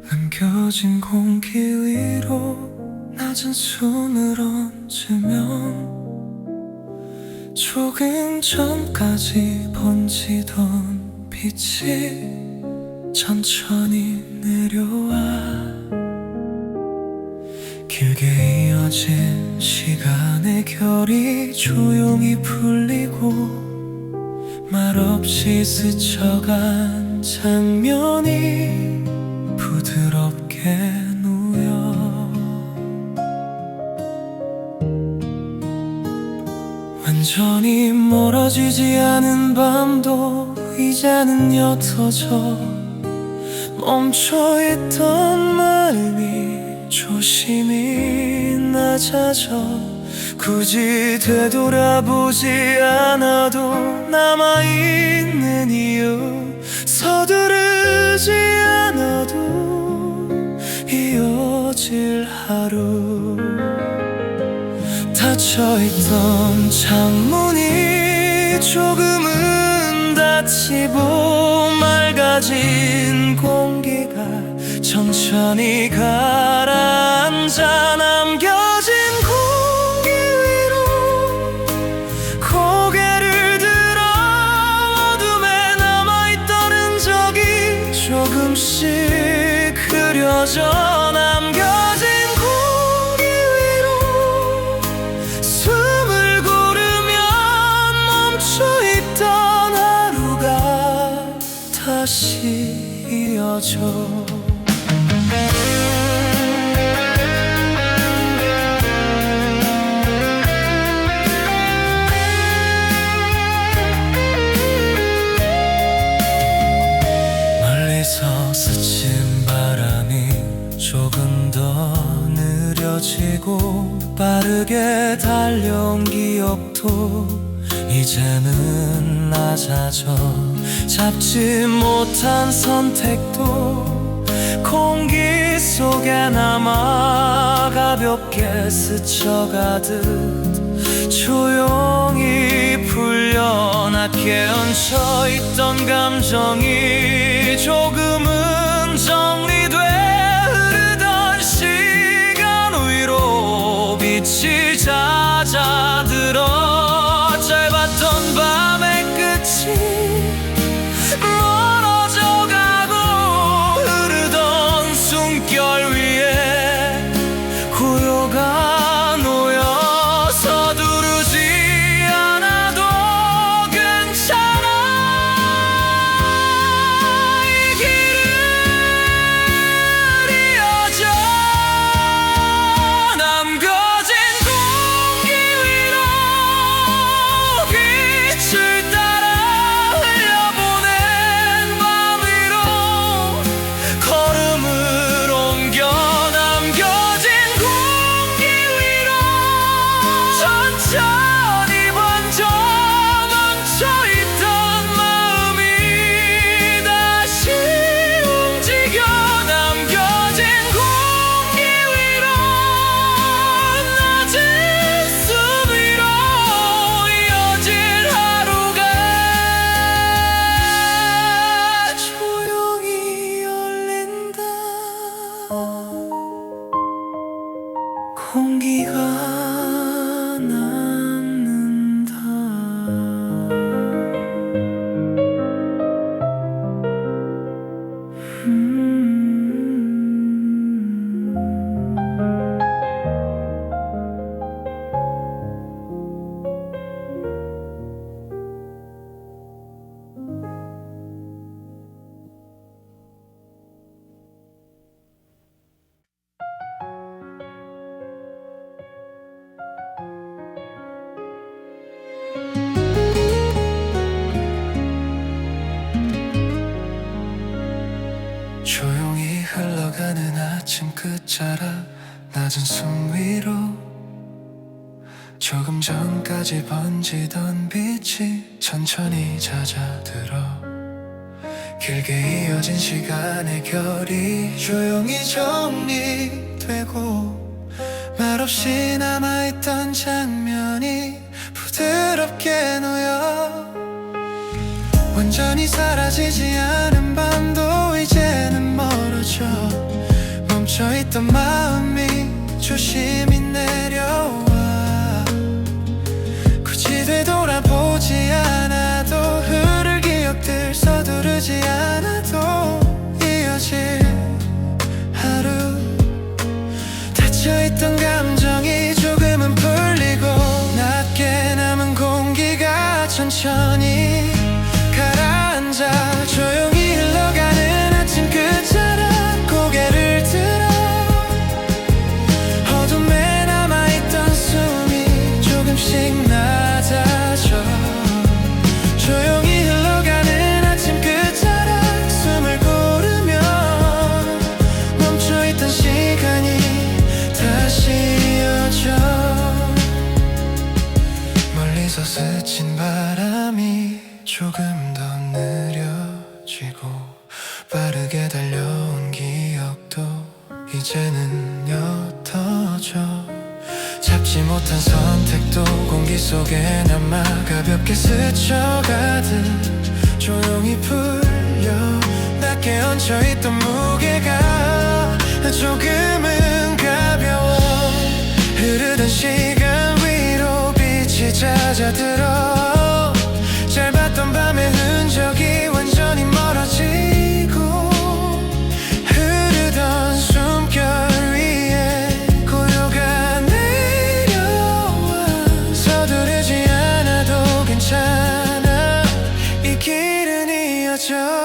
남겨진 공기 위로 낮은 숨을 얹으면 조금 전까지 번지던 빛이 천천히 내려와 길게 이어진 시간의 결이 조용히 풀리고 말없이 스쳐간 장면이 부드럽게 놓여 완전히 멀어지지 않은 밤도 이제는 옅어져 멈춰있던 마음이 조심히 낮아져 굳이 되돌아보지 않아도 남아있는 이유 서두르지 않아도 이어질 하루 닫혀있던 창문이 조금은 닫히고 맑아진 공기가 천천히 가라앉아 남겨진 공기 위로 고개를 들어 어둠에 남아있던 흔적이 조금씩 그려져 남겨진 공기 위로 숨을 고르면 멈춰있던 하루가 다시 이어져 멀리서 스친 바람이 조금 더 느려지고 빠르게 달려온 기억도 이제는 낮아져 잡지 못한 선택도 공기 속에 남아 가볍게 스쳐가듯 조용히 풀려나 깨얹혀있던 감정이 조금은 정리돼 흐르던 시간 위로 빛이 잦아들어 짧았던 밤의 끝이 멀어져 가고 흐르던 숨결 위에 고요가 놓여 서두르지 않아도 괜찮아 이 길을 이어져 남겨진 공기 위로 빛을 따라 흘려보낸 밤 위로 걸음을 옮겨 남겨진 공기 위로 천천히 번져 멈춰있던 마음이 다시 움직여 남겨진 공기 위로 낮은 숲 위로 이어질 하루가 조용히 열린다 공기가 난 끝자락 낮은 숨 위로 조금 전까지 번지던 빛이 천천히 잦아들어 길게 이어진 시간의 결이 조용히 정리되고 말없이 남아있던 장면이 부드럽게 놓여 완전히 사라지지 않은 밤도 이제는 멀어져 멈춰있던 마음이 조심히 내려와 굳이 되돌아보지 않아도 흐를 기억들 서두르지 않아도 이어질 하루 닫혀있던 감정이 조금은 풀리고 낮게 남은 공기가 천천히 가라앉아 조용히 흘러가는 아침 끝자락 고개를 들어 어둠에 남아있던 숨이 조금씩 낮아져 조용히 흘러가는 아침 끝자락 숨을 고르며 멈춰있던 시간이 다시 이어져 멀리서 스친 바람이 조금 더 느려지고 빠르게 달려온 기억도 이제는 옅어져 잡지 못한 선택도 공기 속에 남아 가볍게 스쳐가듯 조용히 풀려 낮게 얹혀있던 무게가 조금은 가벼워 흐르던 시간 위로 빛이 잦아들어 짧았던 밤의 흔적이 완전히 멀어지고 흐르던 숨결 위에 고요가 내려와 서두르지 않아도 괜찮아 이 길은 이어져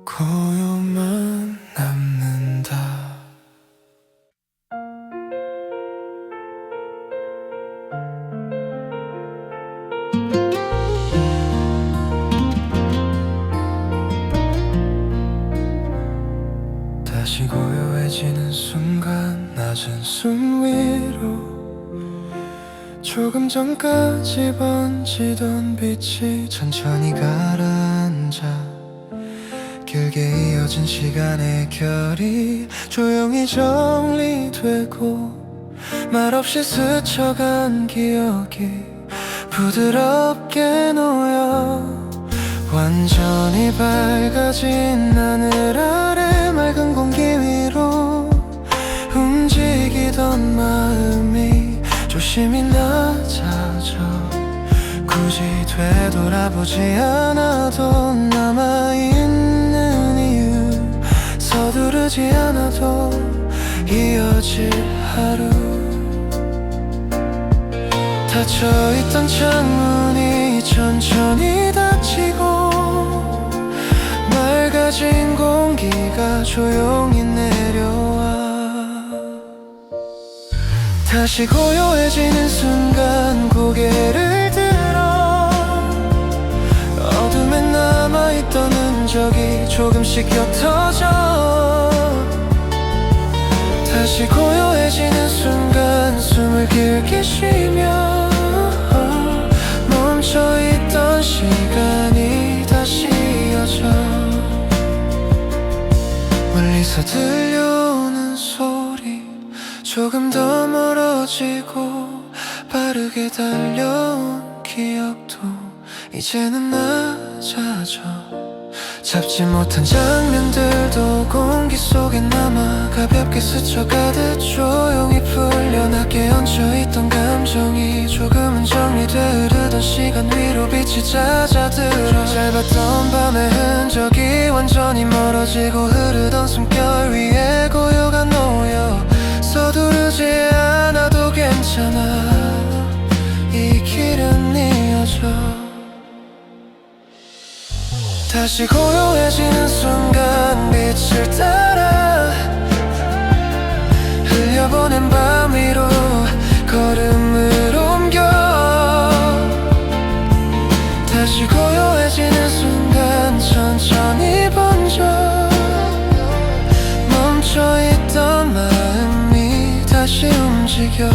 고요만 남는다. 다시 고요해지는 순간 낮은 숨 위로 조금 전까지 번지던 빛이 천천히 가라앉아 길게 이어진 시간의 결이 조용히 정리되고 말없이 스쳐간 기억이 부드럽게 놓여 완전히 밝아진 하늘 아래 맑은 공기 위로 움직이던 마음이 조심히 낮아져 굳이 되돌아보지 않아도 남아있는 이유 서두르지 않아도 이어질 하루 닫혀있던 창문이 천천히 닫히고 맑아진 공기가 조용히 내려와 다시 고요해지는 순간 고개를 들어 어둠에 남아있던 흔적이 조금씩 옅어져 다시 고요해지는 순간 숨을 길게 쉬며 멈춰있던 시간이 다시 이어져 멀리서 들려오는 소리 조금 더 멀어지고 빠르게 달려온 기억도 이제는 낮아져 잡지 못한 장면들도 공기 속에 남아 가볍게 스쳐가듯 조용히 풀려 낮게 얹혀있던 감정이 조금은 정리돼 흐르던 시간 위로 빛이 잦아들어 짧았던 밤의 흔적이 완전히 멀어지고 흐르던 숨결 위에 고요가 놓여 서두르지 않아도 괜찮아 이 길은 이어져 다시 고요해지는 순간 빛을 따라 흘려보낸 밤 위로 걸음을 옮겨 다시 고요해지는 순간 천천히 번져 멈춰있던 마음이 다시 움직여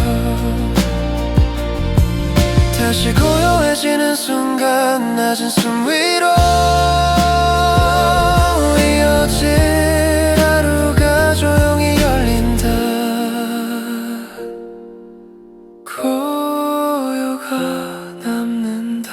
다시 고요해지는 순간 낮은 숨 위로 이어질 하루가 조용히 열린다 고요가 남는다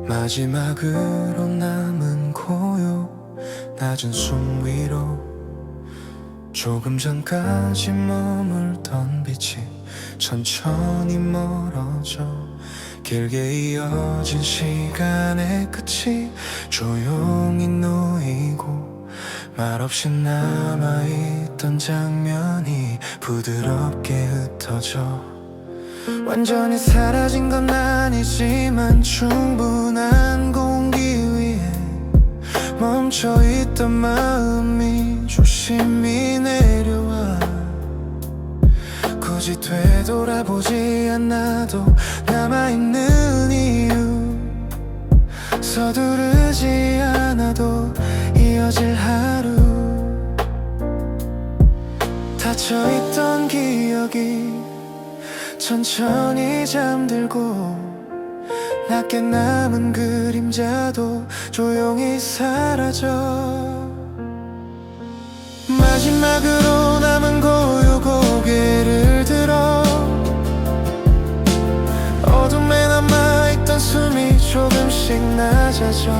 마지막으로 남은 고요 낮은 숨 위로 조금 전까지 머물던 빛이 천천히 멀어져 길게 이어진 시간의 끝이 조용히 놓이고 말없이 남아있던 장면이 부드럽게 흩어져 완전히 사라진 건 아니지만 충분한 공기 위에 멈춰있던 마음이 조심히 내려와 굳이 되돌아보지 않아도 남아있는 이유 서두르지 않아도 이어질 하루 닫혀있던 기억이 천천히 잠들고 낮게 남은 그림자도 조용히 사라져 마지막으로 남은 고요 고개를 들어 어둠에 남아있던 숨이 조금씩 낮아져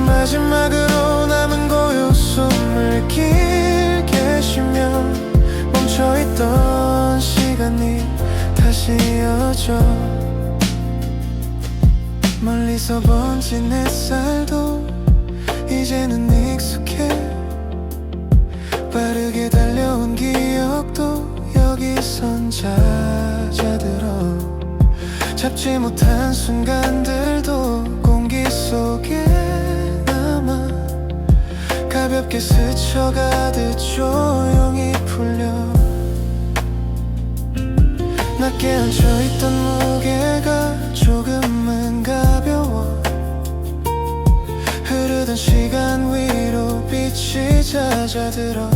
마지막으로 남은 고요 숨을 길게 쉬며 멈춰있던 시간이 다시 이어져 멀리서 번진 햇살도 이제는 익숙해 빠르게 달려온 기억도 여기선 잦아들어 잡지 못한 순간들도 공기 속에 남아 가볍게 스쳐가듯 조용히 풀려 낮게 얹혀있던 무게가 조금은 가벼워 흐르던 시간 위로 빛이 잦아들어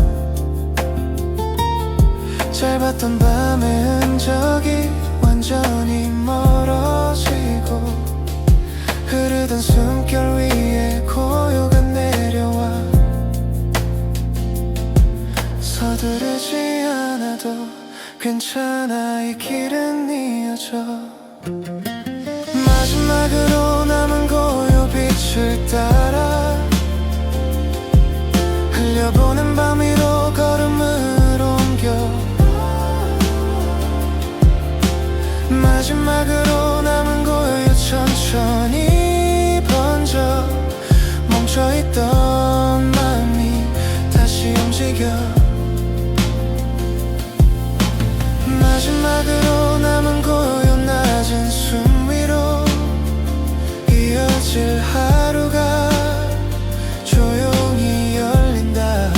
짧았던 밤의 흔적이 완전히 멀어지고 흐르던 숨결 위에 고요가 내려와 서두르지 않아도 괜찮아 이 길은 이어져 마지막으로 남은 고요 빛을 따라 흘려보낸 밤 위로 걸음을 옮겨 마지막으로 남은 고요 천천히 번져 멈춰있던 마음이 다시 움직여 마지막으로 남은 고요 낮은 숨 위로 이어질 하루가 조용히 열린다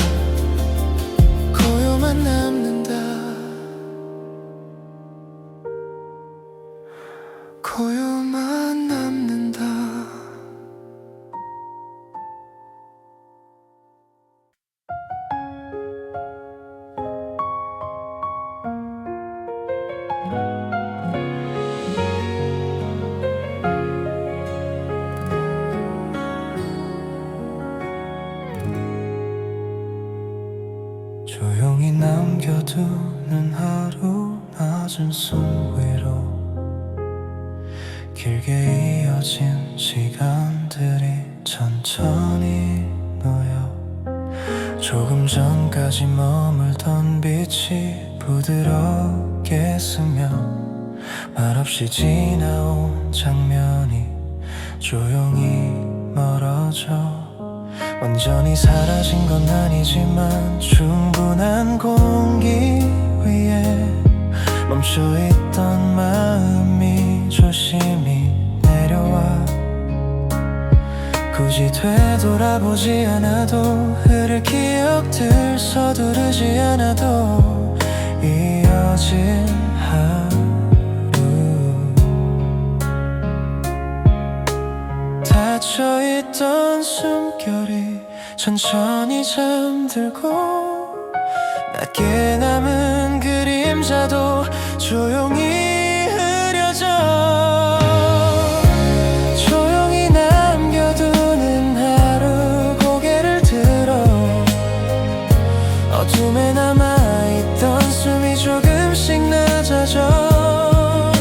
조용히 남겨두는 하루 낮은 숨 위로 길게 이어진 시간들이 천천히 놓여 조금 전까지 머물던 빛이 부드럽게 스며 말없이 지나온 장면이 조용히 멀어져 완전히 사라진 건 아니지만 충분한 공기 위에 멈춰있던 마음이 조심히 내려와 굳이 되돌아보지 않아도 흐를 기억들 서두르지 않아도 이어진 하루 닫혀있던 숨결이 천천히 잠들고 낮게 남은 그림자도 조용히 흐려져 조용히 남겨두는 하루 고개를 들어 어둠에 남아있던 숨이 조금씩 낮아져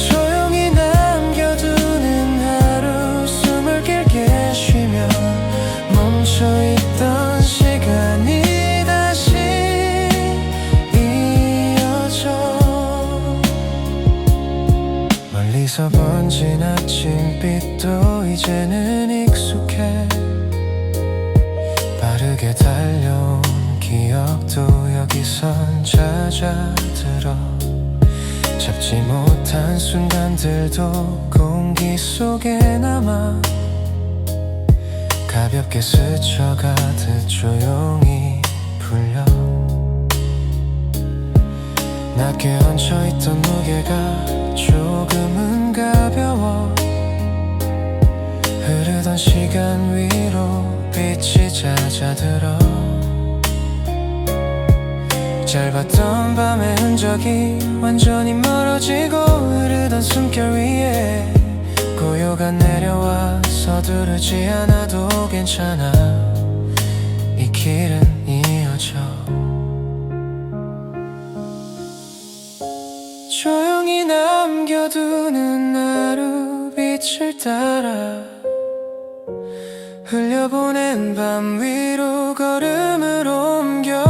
조용히 남겨두는 하루 숨을 길게 쉬며 멈춰있던 시간이 다시 이어져 멀리서 번진 아침빛도 이제는 익숙해 빠르게 달려온 기억도 여기선 잦아들어 잡지 못한 순간들도 공기 속에 남아 가볍게 스쳐가듯 조용히 풀려 낮게 얹혀있던 무게가 조금은 가벼워 흐르던 시간 위로 빛이 잦아들어 짧았던 밤의 흔적이 완전히 멀어지고 흐르던 숨결 위에 고요가 내려와 서두르지 않아도 괜찮아 이 길은 이어져 조용히 남겨두는 하루 빛을 따라 흘려보낸 밤 위로 걸음을 옮겨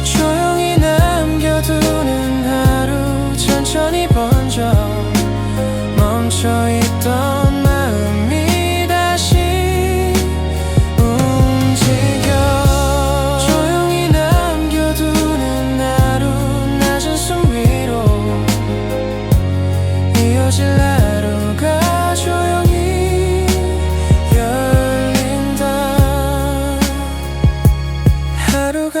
조용히 남겨두는 하루 천천히 번져 멈춰있던 마음이 다시 움직여 조용히 남겨두는 하루 낮은 숨 위로 이어질 하루가 조용히 열린다 하루가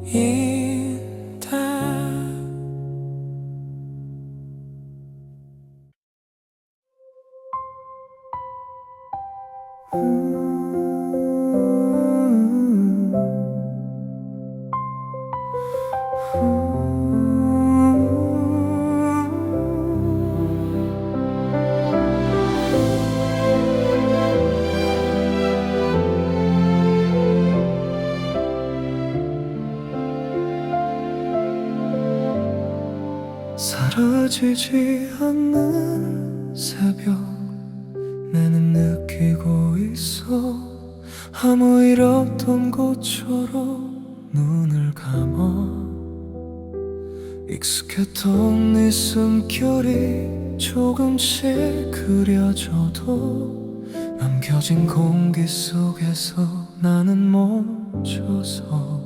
인다 사라지지 않는 새벽 나는 느끼고 있어 아무 일 없던 것처럼 눈을 감아 익숙했던 네 숨결이 조금씩 그려져도 남겨진 공기 속에서 나는 멈춰서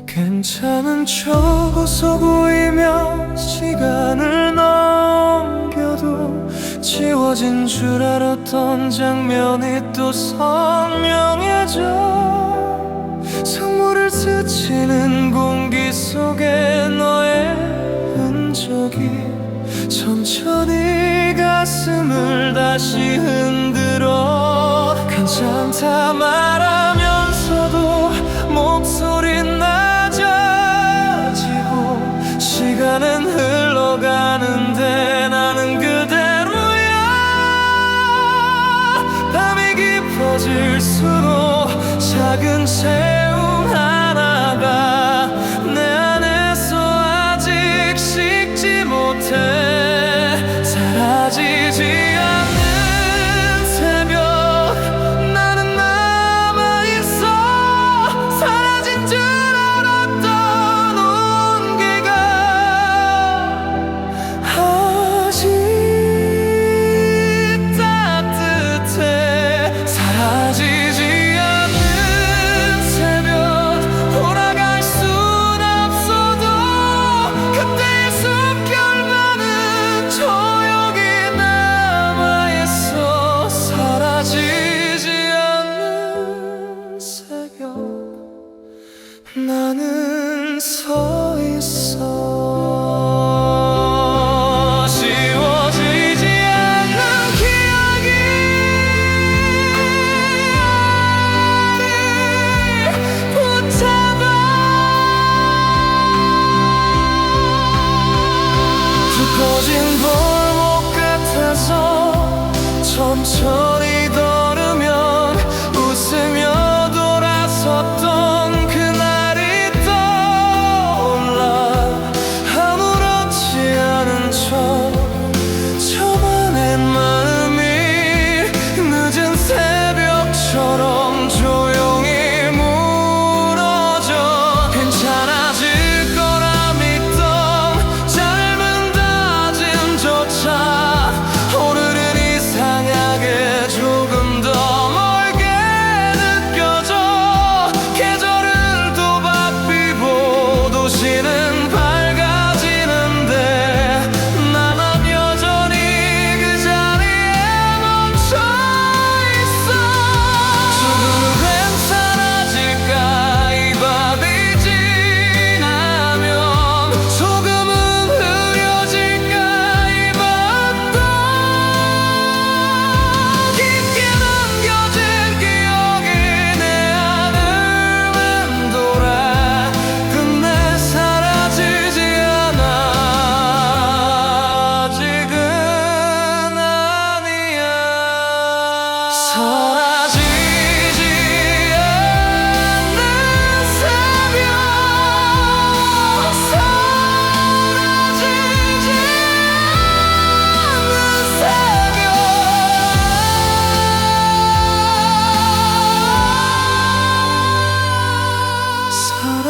괜찮은 척 웃어 보이며 시간을 넘겨도 지워진 줄 알았던 장면이 또 선명해져 선물을 스치는 공기 속에 너의 흔적이 천천히 가슴을 다시 흔들어 괜찮다 말하면서도 목소린 낮아지고 시간은 흘러가는데 나는 그대로야 밤이 깊어질수록 작은 체움 하나가 내 안에서 아직 식지 못해 사라지지 않는 새벽 나는 남아있어 사라진 줄 알았던 온기가 아직 따뜻해 사라지지 않는 새벽 돌아갈 순 없어도 그때의 습결만은 조용히 남아있어 사라지지 않는 새벽 나는 서 있어 지워지지 않는 기억이 나를 붙잡아 깊어진 골목 같아서 천천히 걸으면 웃으며 돌아섰던 그날이 떠올라 아무렇지 않은 척 저만의 마음이 늦은 새벽처럼 조용히 무너져 괜찮아질 거라 믿던 짧은 다짐조차 오늘은 이상하게 조금 더 멀게 느껴져 계절은 또 바뀌고 도시는 밝아지는데 나만 여전히 그 자리에 멈춰있어 조금은 괜찮아질까 이 밤이 지나면 조금은 흐려질까 이 밤도 깊게 남겨진 기억이 내 안을 맴돌아 끝내 사라지지 않아 아직은 아니야 사라지지 않는 새벽 사라지지 않는 새벽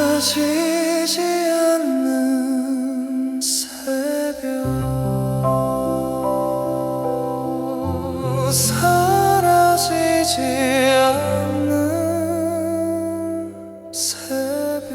사라지지 않는 새벽 사라지지 않는 새벽